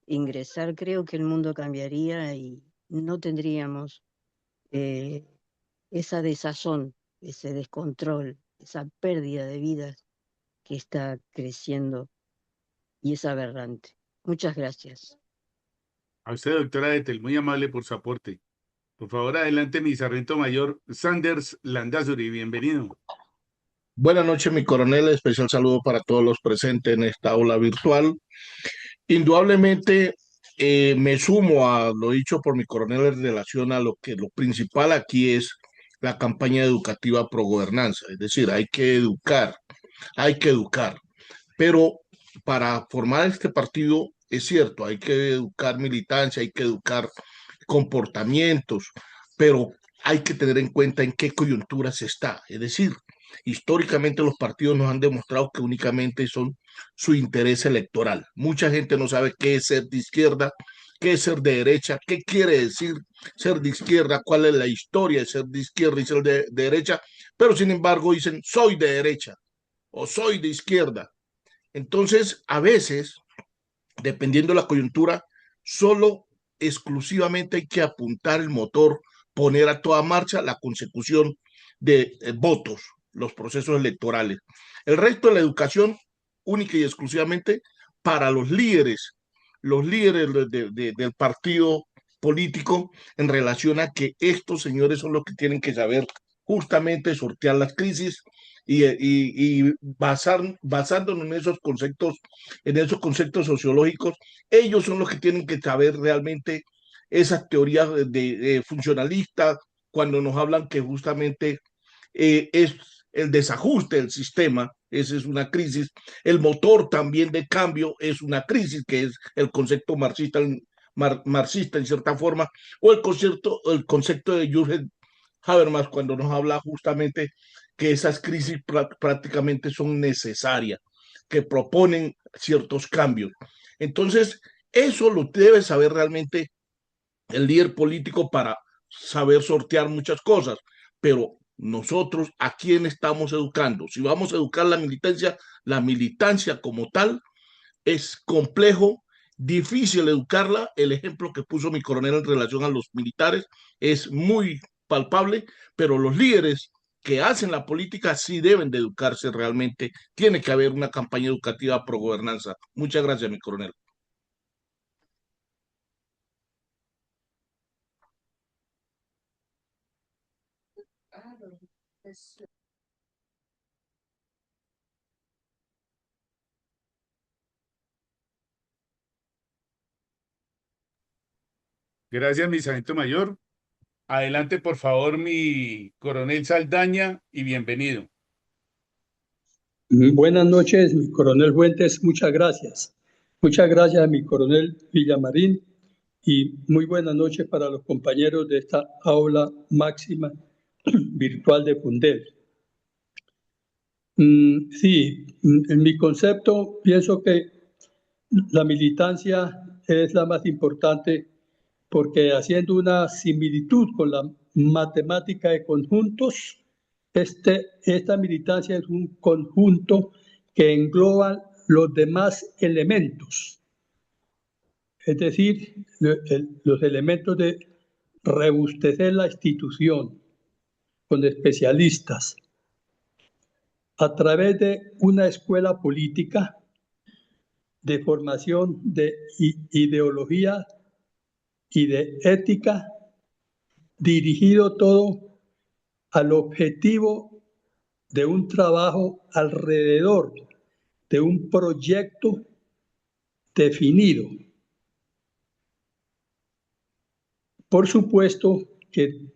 ingresar, creo que el mundo cambiaría y no tendríamos eh, esa desazón, ese descontrol, esa pérdida de vidas que está creciendo y es aberrante. Muchas gracias. A usted, doctora Ethel, muy amable por su aporte. Por favor, adelante, mi sargento mayor Sanders Landazuri, bienvenido. Buenas noches, mi coronel. Especial saludo para todos los presentes en esta aula virtual. Indudablemente, me sumo a lo dicho por mi coronel en relación a lo principal aquí es la campaña educativa pro gobernanza. Es decir, hay que educar. Pero para formar este partido, es cierto, hay que educar militancia, hay que educar comportamientos, pero hay que tener en cuenta en qué coyuntura se está. Es decir, históricamente los partidos nos han demostrado que únicamente son su interés electoral. Mucha gente no sabe qué es ser de izquierda, qué es ser de derecha, qué quiere decir ser de izquierda, cuál es la historia de ser de izquierda y ser de derecha, pero sin embargo dicen soy de derecha o soy de izquierda. Entonces, a veces, dependiendo de la coyuntura, solo exclusivamente hay que apuntar el motor, poner a toda marcha la consecución de votos, los procesos electorales. El resto de la educación, única y exclusivamente para los líderes del partido político en relación a que estos señores son los que tienen que saber justamente sortear las crisis y basándonos en esos conceptos sociológicos, ellos son los que tienen que saber realmente esas teorías de funcionalistas cuando nos hablan que justamente es el desajuste del sistema, esa es una crisis, el motor también de cambio es una crisis, que es el concepto marxista en cierta forma, o el concepto de Jürgen Habermas cuando nos habla justamente que esas crisis prácticamente son necesarias, que proponen ciertos cambios. Entonces, eso lo debe saber realmente el líder político para saber sortear muchas cosas, pero nosotros, ¿a quién estamos educando? Si vamos a educar la militancia como tal, es complejo, difícil educarla. El ejemplo que puso mi coronel en relación a los militares es muy palpable, pero los líderes que hacen la política sí deben de educarse realmente. Tiene que haber una campaña educativa pro gobernanza. Muchas gracias, mi coronel. Gracias, mi sargento mayor. Adelante, por favor, mi coronel Saldaña, y bienvenido. Buenas noches, mi coronel Fuentes, muchas gracias. Muchas gracias a mi coronel Villamarín y muy buenas noches para los compañeros de esta aula máxima virtual de Fundel. Sí, en mi concepto pienso que la militancia es la más importante porque haciendo una similitud con la matemática de conjuntos, esta militancia es un conjunto que engloba los demás elementos, es decir, los elementos de robustecer la institución con especialistas a través de una escuela política de formación de ideología y de ética, dirigido todo al objetivo de un trabajo alrededor de un proyecto definido. Por supuesto que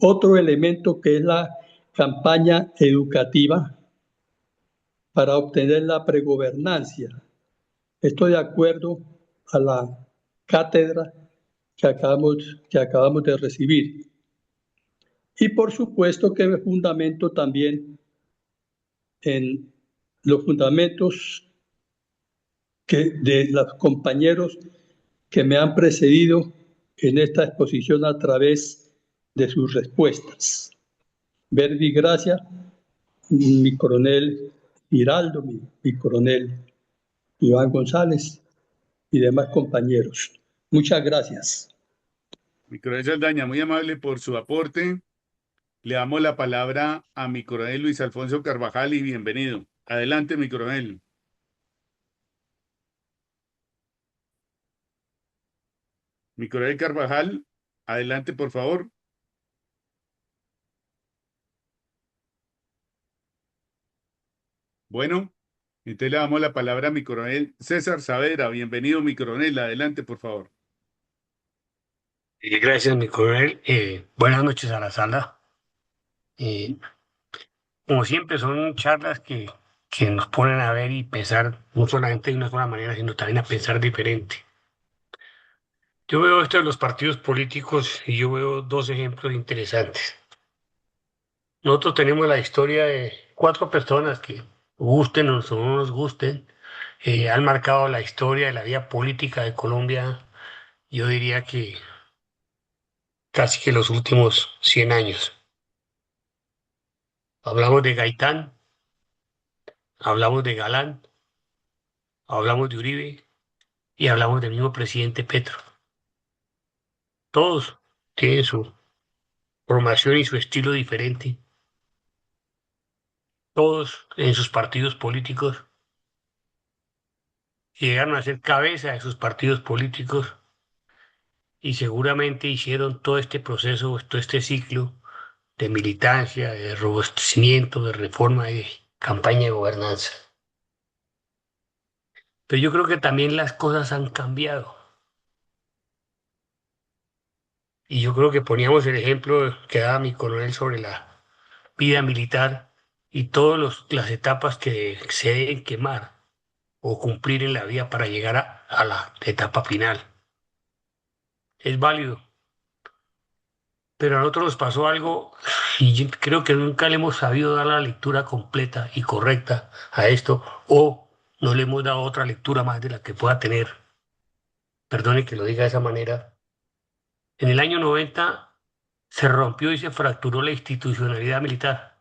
otro elemento que es la campaña educativa para obtener la pregobernancia. Estoy de acuerdo a la cátedra que acabamos de recibir. Y por supuesto que me fundamento también en los fundamentos de los compañeros que me han precedido en esta exposición a través de sus respuestas. Verdi Gracia, mi coronel Giraldo, mi coronel Iván González y demás compañeros. Muchas gracias. Mi coronel Saldaña, muy amable por su aporte. Le damos la palabra a mi coronel Luis Alfonso Carvajal y bienvenido. Adelante, mi coronel. Mi coronel Carvajal, adelante, por favor. Bueno, entonces le damos la palabra a mi coronel César Saavedra. Bienvenido, mi coronel. Adelante, por favor. Gracias, mi coronel. Buenas noches a la sala. Como siempre, son charlas que nos ponen a ver y pensar, no solamente de una sola manera, sino también a pensar diferente. Yo veo esto de los partidos políticos y yo veo dos ejemplos interesantes. Nosotros tenemos la historia de cuatro personas que, gusten o no nos gusten, han marcado la historia de la vida política de Colombia, yo diría que casi que los últimos 100 años. Hablamos de Gaitán, hablamos de Galán, hablamos de Uribe y hablamos del mismo presidente Petro. Todos tienen su formación y su estilo diferente. Todos en sus partidos políticos llegaron a ser cabeza de sus partidos políticos y seguramente hicieron todo este proceso, todo este ciclo de militancia, de robustecimiento, de reforma y de campaña de gobernanza. Pero yo creo que también las cosas han cambiado. Y yo creo que poníamos el ejemplo que daba mi coronel sobre la vida militar y todas las etapas que se deben quemar o cumplir en la vida para llegar a la etapa final. Es válido pero a nosotros nos pasó algo y yo creo que nunca le hemos sabido dar la lectura completa y correcta a esto, o no le hemos dado otra lectura más de la que pueda tener. Perdone que lo diga de esa manera. En el año 90 se rompió y se fracturó la institucionalidad militar.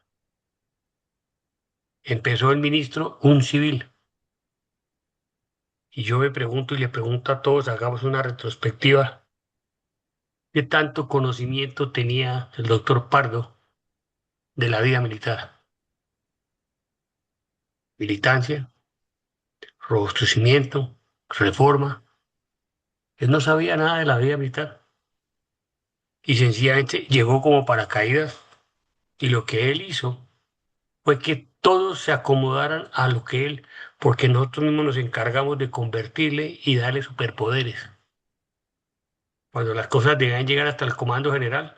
Empezó el ministro, un civil. Y yo me pregunto y le pregunto a todos, hagamos una retrospectiva, ¿qué tanto conocimiento tenía el doctor Pardo de la vida militar? Militancia, robustecimiento, reforma. Él no sabía nada de la vida militar y sencillamente llegó como paracaídas, y lo que él hizo fue que todos se acomodaran a lo que él, porque nosotros mismos nos encargamos de convertirle y darle superpoderes. Cuando las cosas debían llegar hasta el comando general,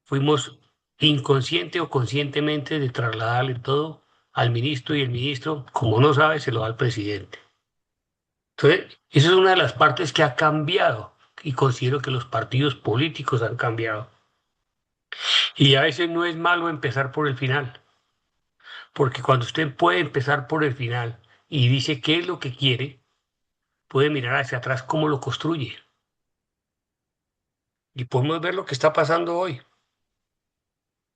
fuimos inconsciente o conscientemente de trasladarle todo al ministro, y el ministro, como no sabe, se lo da al presidente. Entonces, esa es una de las partes que ha cambiado, y considero que los partidos políticos han cambiado. Y a veces no es malo empezar por el final, porque cuando usted puede empezar por el final y dice qué es lo que quiere, puede mirar hacia atrás cómo lo construye. Y podemos ver lo que está pasando hoy.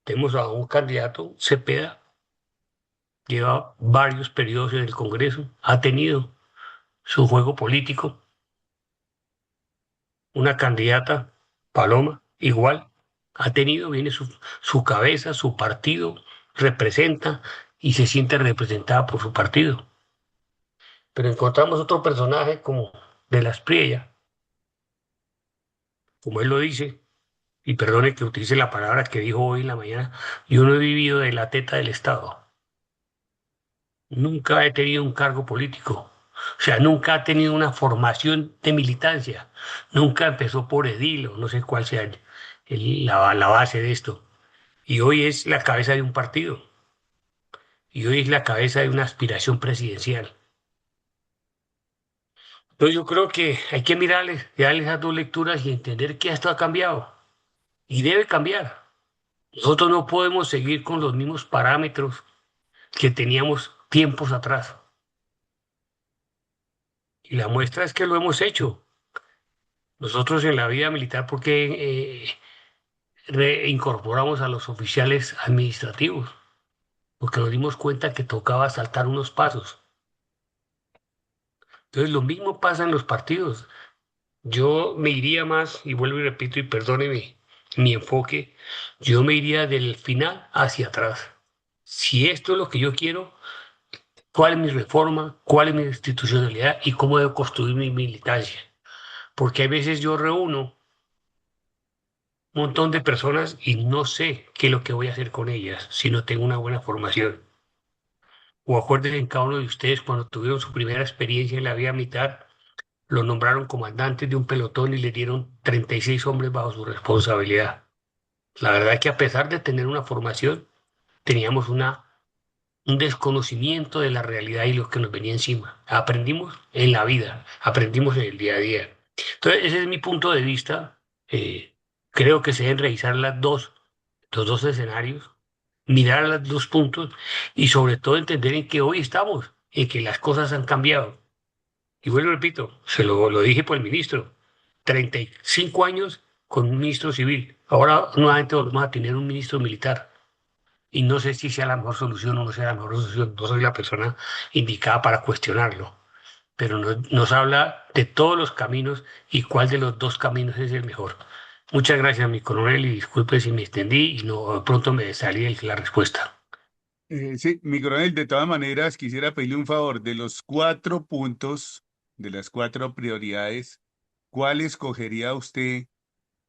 Tenemos a un candidato, Cepeda, lleva varios periodos en el Congreso, ha tenido su juego político. Una candidata, Paloma, igual, ha tenido, viene su cabeza, su partido, representa y se siente representada por su partido. Pero encontramos otro personaje como de la Espriella, como él lo dice, y perdone que utilice la palabra que dijo hoy en la mañana: yo no he vivido de la teta del Estado, nunca he tenido un cargo político, o sea, nunca ha tenido una formación de militancia, nunca empezó por edil o no sé cuál sea la base de esto, y hoy es la cabeza de un partido, y hoy es la cabeza de una aspiración presidencial. Entonces yo creo que hay que mirarles, darles esas dos lecturas y entender que esto ha cambiado y debe cambiar. Nosotros no podemos seguir con los mismos parámetros que teníamos tiempos atrás. Y la muestra es que lo hemos hecho. Nosotros en la vida militar, porque reincorporamos a los oficiales administrativos, porque nos dimos cuenta que tocaba saltar unos pasos. Entonces lo mismo pasa en los partidos. Yo me iría más, y vuelvo y repito, y perdóneme mi enfoque, yo me iría del final hacia atrás. Si esto es lo que yo quiero, ¿cuál es mi reforma? ¿Cuál es mi institucionalidad? ¿Y cómo debo construir mi militancia? Porque a veces yo reúno un montón de personas y no sé qué es lo que voy a hacer con ellas si no tengo una buena formación. O acuérdense en cada uno de ustedes cuando tuvieron su primera experiencia en la vida militar, lo nombraron comandantes de un pelotón y le dieron 36 hombres bajo su responsabilidad. La verdad es que a pesar de tener una formación, teníamos un desconocimiento de la realidad y lo que nos venía encima. Aprendimos en la vida, aprendimos en el día a día. Entonces, ese es mi punto de vista. Creo que se deben revisar los dos escenarios, mirar los dos puntos y sobre todo entender en que hoy estamos, en que las cosas han cambiado. Y bueno, repito, lo dije por el ministro, 35 años con un ministro civil. Ahora nuevamente vamos a tener un ministro militar. Y no sé si sea la mejor solución o no sea la mejor solución. No soy la persona indicada para cuestionarlo. Pero nos habla de todos los caminos y cuál de los dos caminos es el mejor. Muchas gracias, mi coronel, y disculpe si me extendí y no de pronto me salí la respuesta. Sí, mi coronel, de todas maneras, quisiera pedirle un favor. De los 4 puntos, de las 4 prioridades, ¿cuál escogería usted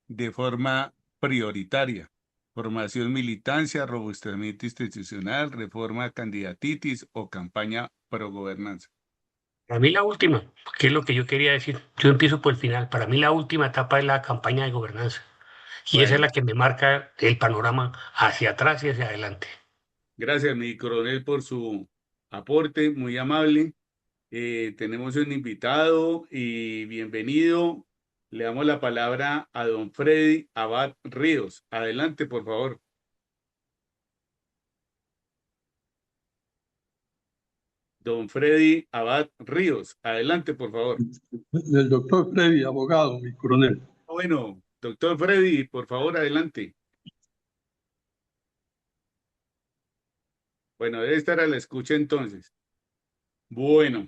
de forma prioritaria? Formación, militancia, robustecimiento institucional, reforma, candidatitis o campaña pro gobernanza. Para mí la última, que es lo que yo quería decir, yo empiezo por el final. Para mí la última etapa es la campaña de gobernanza. Y esa es Bueno, la que me marca el panorama hacia atrás y hacia adelante. gracias, mi coronel, por su aporte, muy amable. Tenemos un invitado y bienvenido. Le damos la palabra a don Freddy Abad Ríos. Adelante, por favor. Don Freddy Abad Ríos. Adelante, por favor. Del doctor Freddy, abogado, mi coronel. Bueno, doctor Freddy, por favor, adelante. Bueno, debe estar a la escucha entonces. Bueno,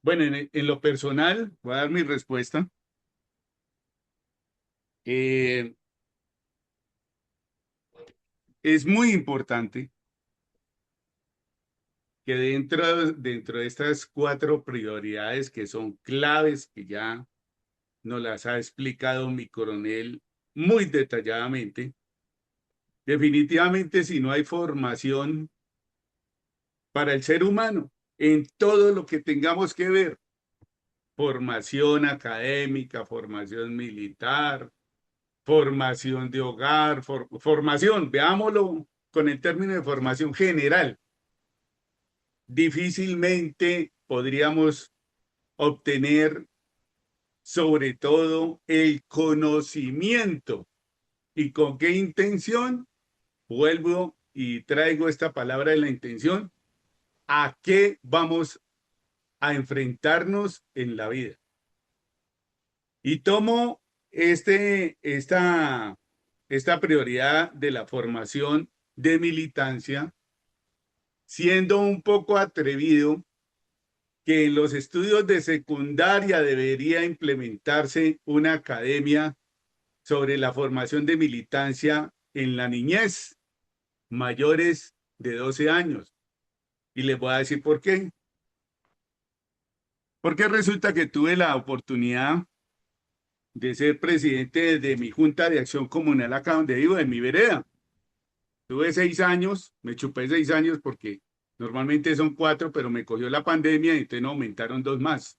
bueno, en lo personal, voy a dar mi respuesta. Es muy importante que dentro de estas 4 prioridades que son claves, que ya nos las ha explicado mi coronel muy detalladamente, definitivamente si no hay formación para el ser humano en todo lo que tengamos que ver, formación académica, formación militar, formación de hogar, formación, veámoslo con el término de formación general, difícilmente podríamos obtener sobre todo el conocimiento. ¿Y con qué intención? Vuelvo y traigo esta palabra de la intención. ¿A qué vamos a enfrentarnos en la vida? Y tomo esta prioridad de la formación de militancia, siendo un poco atrevido, que en los estudios de secundaria debería implementarse una academia sobre la formación de militancia en la niñez, mayores de 12 años. Y les voy a decir por qué. Porque resulta que tuve la oportunidad de ser presidente de mi Junta de Acción Comunal acá donde vivo, en mi vereda. Tuve 6 años, me chupé 6 años porque normalmente son 4, pero me cogió la pandemia y entonces no aumentaron 2 más.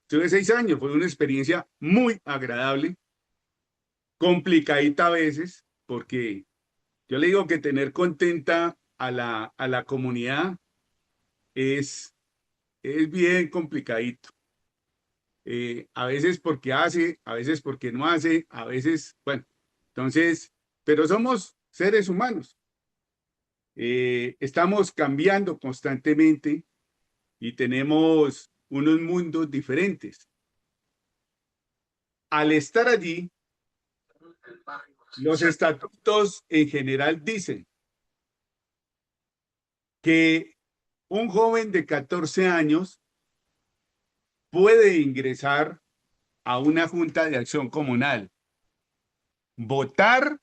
Tuve 6 años, fue una experiencia muy agradable, complicadita a veces, porque yo le digo que tener contenta a la comunidad es bien complicadito. A veces porque hace, a veces porque no hace, a veces, bueno, entonces, pero somos seres humanos. Estamos cambiando constantemente y tenemos unos mundos diferentes. Al estar allí, los estatutos en general dicen que un joven de 14 años puede ingresar a una junta de acción comunal, votar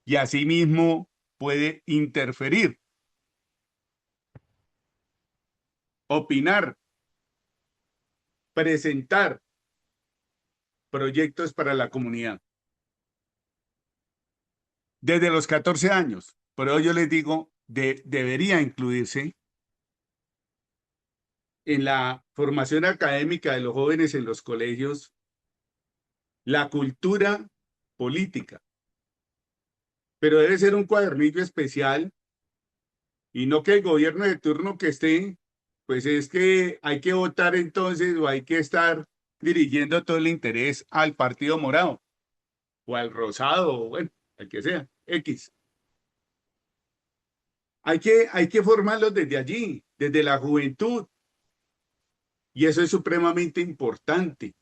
y asimismo puede interferir, opinar, presentar proyectos para la comunidad. Desde los 14 años, pero yo les digo, debería incluirse en la formación académica de los jóvenes en los colegios la cultura política, pero debe ser un cuadernillo especial y no que el gobierno de turno que esté, pues es que hay que votar entonces o hay que estar dirigiendo todo el interés al partido morado o al rosado, o bueno, al que sea, X. Hay que formarlos desde allí, desde la juventud. Y eso es supremamente importante.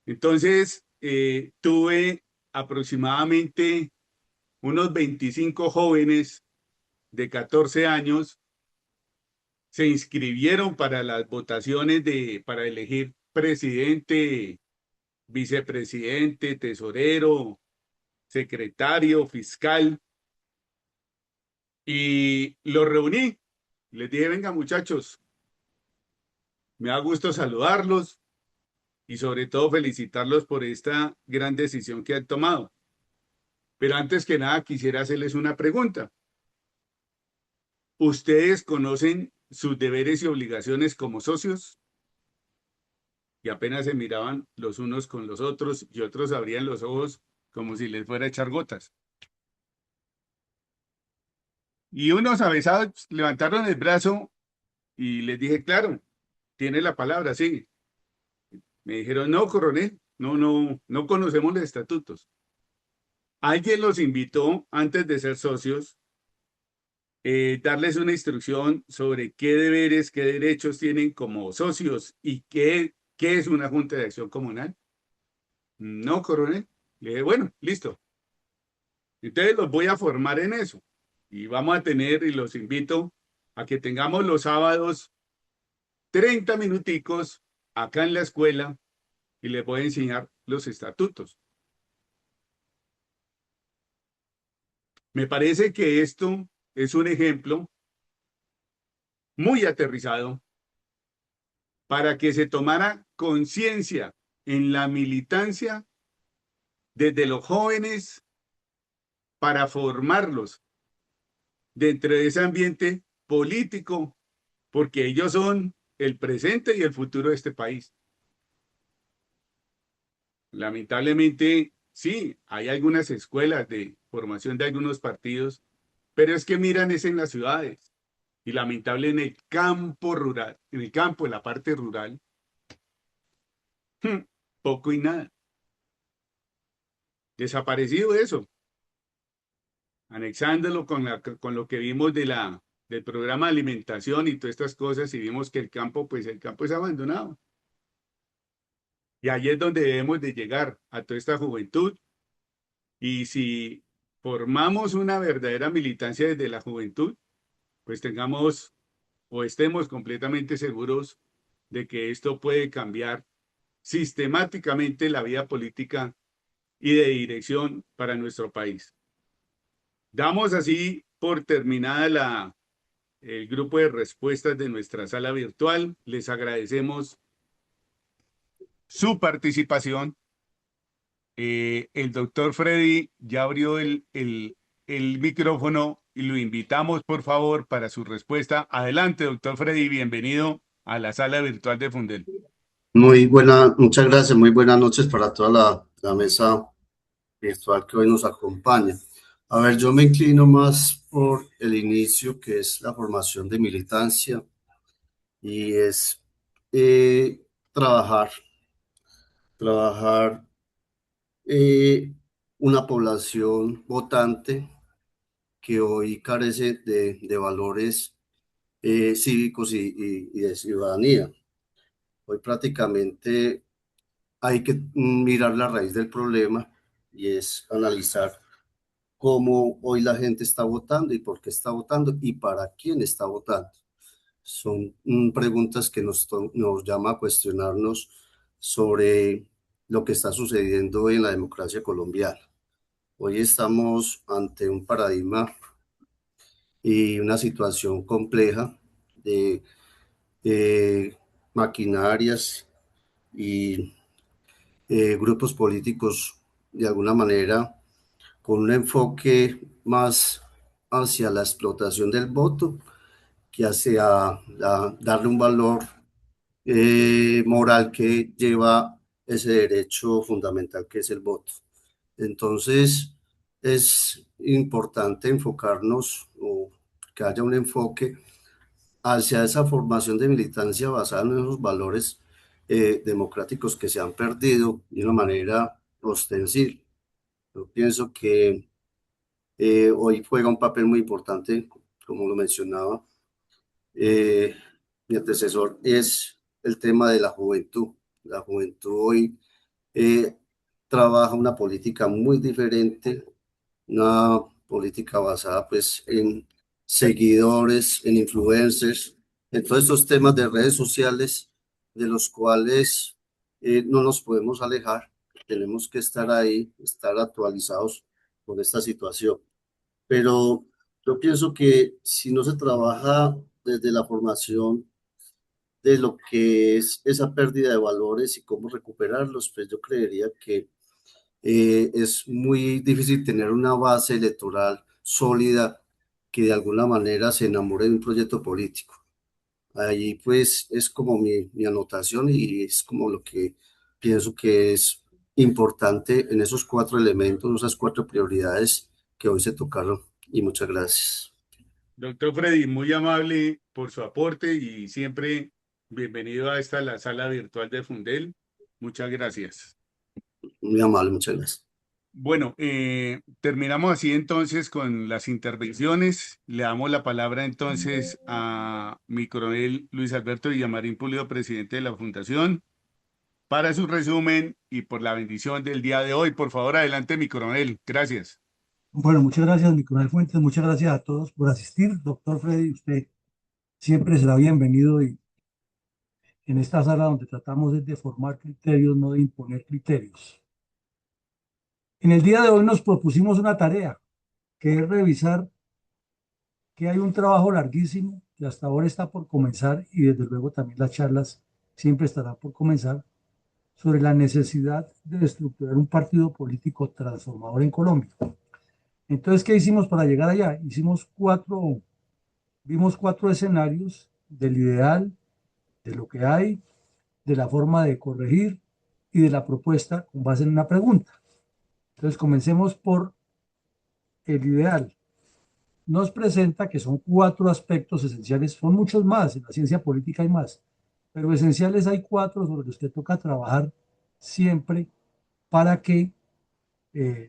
Entonces, tuve aproximadamente unos 25 jóvenes de 14 años, se inscribieron para las votaciones para elegir presidente, vicepresidente, tesorero, secretario, fiscal, y los reuní. Les dije, venga muchachos, me da gusto saludarlos y sobre todo felicitarlos por esta gran decisión que han tomado. Pero antes que nada quisiera hacerles una pregunta. ¿Ustedes conocen sus deberes y obligaciones como socios? Y apenas se miraban los unos con los otros y otros abrían los ojos como si les fuera a echar gotas. Y unos avesados levantaron el brazo y les dije, claro, tiene la palabra, sí. Me dijeron, no, coronel, no conocemos los estatutos. Alguien los invitó antes de ser socios, darles una instrucción sobre qué deberes, qué derechos tienen como socios y qué es una junta de acción comunal. No, coronel. Le dije, bueno, listo. Entonces los voy a formar en eso. Y vamos a tener, y los invito a que tengamos los sábados 30 minuticos acá en la escuela y les voy a enseñar los estatutos. Me parece que esto es un ejemplo muy aterrizado para que se tomara conciencia en la militancia desde los jóvenes para formarlos dentro de ese ambiente político, porque ellos son el presente y el futuro de este país. Lamentablemente, sí, hay algunas escuelas de formación de algunos partidos, pero es que miran es en las ciudades y lamentable en el campo rural, en el campo, en la parte rural, poco y nada. Desaparecido eso, anexándolo con lo que vimos del programa de alimentación y todas estas cosas y vimos que el campo es abandonado. Y ahí es donde debemos de llegar a toda esta juventud. Y si formamos una verdadera militancia desde la juventud, pues tengamos o estemos completamente seguros de que esto puede cambiar sistemáticamente la vida política y de dirección para nuestro país. Damos así por terminada el grupo de respuestas de nuestra sala virtual. Les agradecemos su participación. El doctor Freddy ya abrió el micrófono y lo invitamos, por favor, para su respuesta. Adelante, doctor Freddy, bienvenido a la sala virtual de Fundel. Muchas gracias, muy buenas noches para toda la mesa virtual que hoy nos acompaña. A ver, yo me inclino más por el inicio, que es la formación de militancia, y es trabajar una población votante que hoy carece de valores cívicos y de ciudadanía. Hoy prácticamente hay que mirar la raíz del problema y es analizar cómo hoy la gente está votando y por qué está votando y para quién está votando. Son preguntas que nos llama a cuestionarnos sobre lo que está sucediendo hoy en la democracia colombiana. Hoy estamos ante un paradigma y una situación compleja de maquinarias y grupos políticos de alguna manera con un enfoque más hacia la explotación del voto que hacia darle un valor moral que lleva ese derecho fundamental que es el voto. Entonces, es importante enfocarnos o que haya un enfoque hacia esa formación de militancia basada en esos valores democráticos que se han perdido de una manera ostensible. Yo pienso que hoy juega un papel muy importante, como lo mencionaba mi antecesor, es el tema de la juventud. La juventud hoy trabaja una política muy diferente, una política basada pues en seguidores, en influencers, en todos estos temas de redes sociales de los cuales no nos podemos alejar. Tenemos que estar ahí, estar actualizados con esta situación. Pero yo pienso que si no se trabaja desde la formación de lo que es esa pérdida de valores y cómo recuperarlos, pues yo creería que es muy difícil tener una base electoral sólida que de alguna manera se enamore de un proyecto político. Ahí pues es como mi anotación y es como lo que pienso que es importante en esos 4 elementos, esas 4 prioridades que hoy se tocaron. Y muchas gracias. Doctor Freddy, muy amable por su aporte y siempre Bienvenido a esta la sala virtual de Fundel. Muchas gracias. Muy amable, muchas gracias. Bueno, terminamos así entonces con las intervenciones. Le damos la palabra entonces a mi coronel Luis Alberto Villamarín Pulido, presidente de la Fundación, para su resumen y por la bendición del día de hoy. Por favor, adelante, mi coronel. Gracias. Bueno, muchas gracias, mi coronel Fuentes. Muchas gracias a todos por asistir. Doctor Freddy, usted siempre será bienvenido y en esta sala donde tratamos es de formar criterios, no de imponer criterios. En el día de hoy nos propusimos una tarea, que es revisar que hay un trabajo larguísimo que hasta ahora está por comenzar y desde luego también las charlas siempre estarán por comenzar sobre la necesidad de estructurar un partido político transformador en Colombia. Entonces, ¿qué hicimos para llegar allá? Vimos cuatro escenarios del ideal, de lo que hay, de la forma de corregir y de la propuesta con base en una pregunta. Entonces, comencemos por el ideal. Nos presenta que son cuatro aspectos esenciales, son muchos más, en la ciencia política hay más, pero esenciales hay cuatro sobre los que toca trabajar siempre para que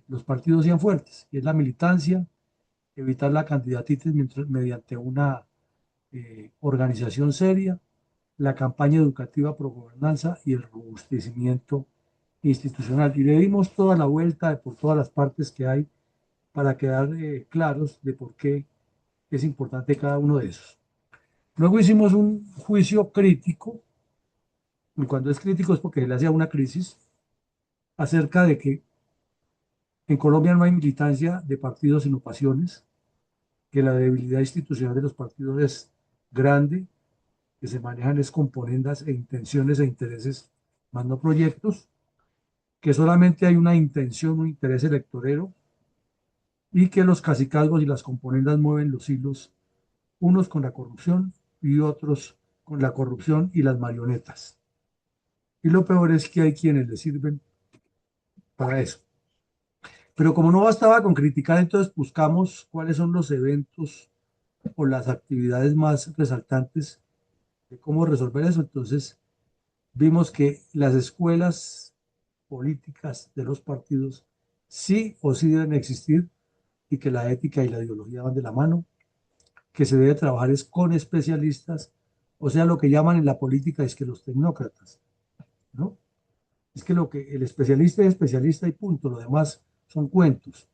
los partidos sean fuertes, y es la militancia, evitar la candidatitis mediante una organización seria, la campaña educativa pro gobernanza y el robustecimiento institucional. Y le dimos toda la vuelta por todas las partes que hay para quedar claros de por qué es importante cada uno de esos. Luego hicimos un juicio crítico, y cuando es crítico es porque se le hacía una crisis, acerca de que en Colombia no hay militancia de partidos sino pasiones, que la debilidad institucional de los partidos es grande, que se manejan es componendas e intenciones e intereses, más no proyectos, que solamente hay una intención, un interés electorero, y que los cacicazgos y las componendas mueven los hilos, unos con la corrupción y otros con la corrupción y las marionetas. Y lo peor es que hay quienes le sirven para eso. Pero como no bastaba con criticar, entonces buscamos cuáles son los eventos o las actividades más resaltantes de cómo resolver eso. Entonces vimos que las escuelas políticas de los partidos sí o sí deben existir y que la ética y la ideología van de la mano, que se debe trabajar es con especialistas, o sea, lo que llaman en la política es que los tecnócratas, ¿no? Es que lo que el especialista es especialista y punto, lo demás son cuentos,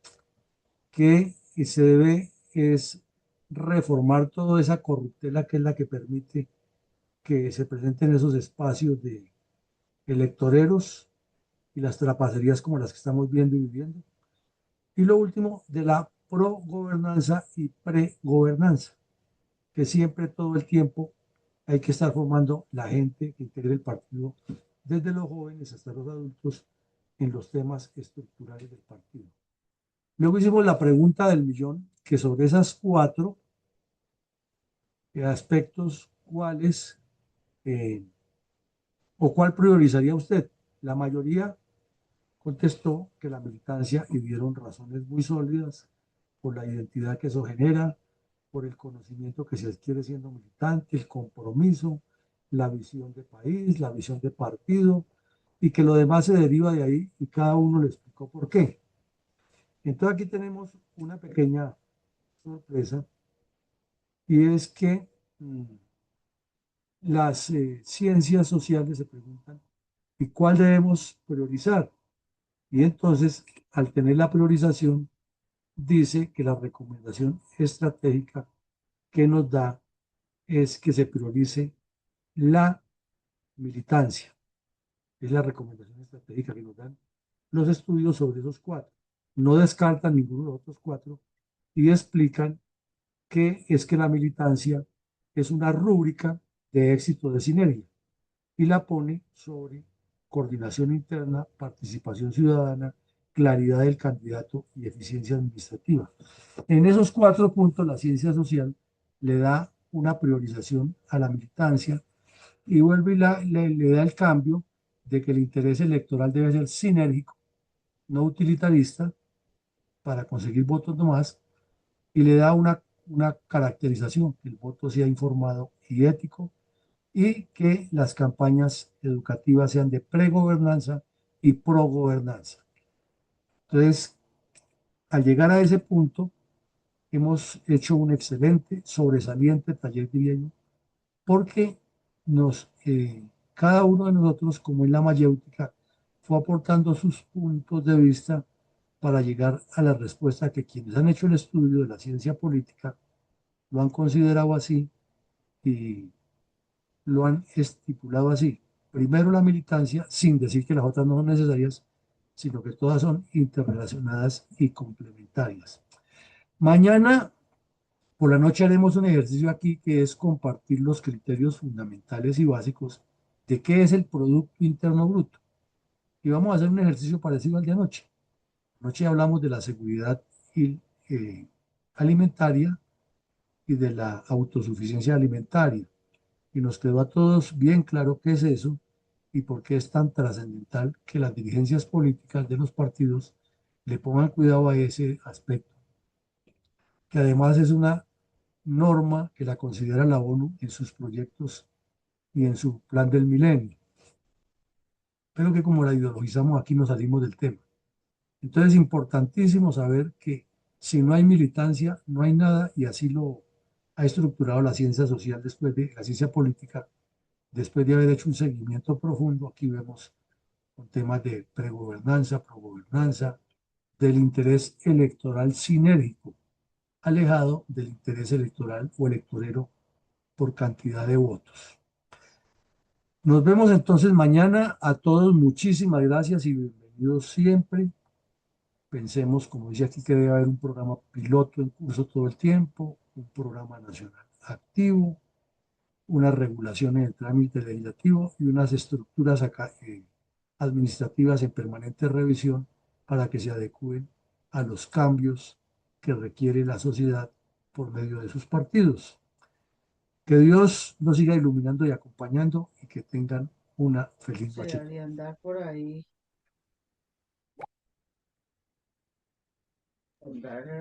que se debe es reformar toda esa corruptela que es la que permite que se presenten esos espacios de electoreros y las trapacerías como las que estamos viendo y viviendo. Y lo último, de la progobernanza y pregobernanza, que siempre todo el tiempo hay que estar formando la gente que integre el partido, desde los jóvenes hasta los adultos, en los temas estructurales del partido. Luego hicimos la pregunta del millón, que sobre esas cuatro aspectos, ¿cuáles o cuál priorizaría usted? La mayoría contestó que la militancia y dieron razones muy sólidas por la identidad que eso genera, por el conocimiento que se adquiere siendo militante, el compromiso, la visión de país, la visión de partido, y que lo demás se deriva de ahí y cada uno le explicó por qué. Entonces aquí tenemos una pequeña sorpresa y es que las ciencias sociales se preguntan ¿y cuál debemos priorizar? Y entonces, al tener la priorización, dice que la recomendación estratégica que nos da es que se priorice la militancia. Es la recomendación estratégica que nos dan los estudios sobre esos cuatro. No descartan ninguno de los otros cuatro y explican que es que la militancia es una rúbrica de éxito de sinergia y la pone sobre coordinación interna, participación ciudadana, claridad del candidato y eficiencia administrativa. En esos cuatro puntos, la ciencia social le da una priorización a la militancia y vuelve y le da el cambio de que el interés electoral debe ser sinérgico, no utilitarista, para conseguir votos nomás, y le da una caracterización, que el voto sea informado y ético, y que las campañas educativas sean de pregobernanza y progobernanza. Entonces, al llegar a ese punto, hemos hecho un excelente, sobresaliente taller, diría yo, porque cada uno de nosotros, como en la mayéutica, fue aportando sus puntos de vista para llegar a la respuesta que quienes han hecho el estudio de la ciencia política lo han considerado así y lo han estipulado así. Primero la militancia, sin decir que las otras no son necesarias, sino que todas son interrelacionadas y complementarias. Mañana por la noche haremos un ejercicio aquí que es compartir los criterios fundamentales y básicos de qué es el Producto Interno Bruto. Y vamos a hacer un ejercicio parecido al de anoche. Anoche hablamos de la seguridad alimentaria y de la autosuficiencia alimentaria. Y nos quedó a todos bien claro qué es eso y por qué es tan trascendental que las dirigencias políticas de los partidos le pongan cuidado a ese aspecto, que además es una norma que la considera la ONU en sus proyectos y en su plan del milenio, pero que como la ideologizamos aquí nos salimos del tema. Entonces es importantísimo saber que si no hay militancia, no hay nada, y así lo ha estructurado la ciencia social después de la ciencia política, después de haber hecho un seguimiento profundo. Aquí vemos con temas de pregobernanza, progobernanza, del interés electoral sinérgico, alejado del interés electoral o electorero por cantidad de votos. Nos vemos entonces mañana. A todos muchísimas gracias y bienvenidos siempre. Pensemos, como dice aquí, que debe haber un programa piloto en curso todo el tiempo, un programa nacional activo, una regulación en el trámite legislativo y unas estructuras administrativas en permanente revisión para que se adecúen a los cambios que requiere la sociedad por medio de sus partidos. Que Dios nos siga iluminando y acompañando y que tengan una feliz noche. Andar por ahí.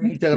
Muchas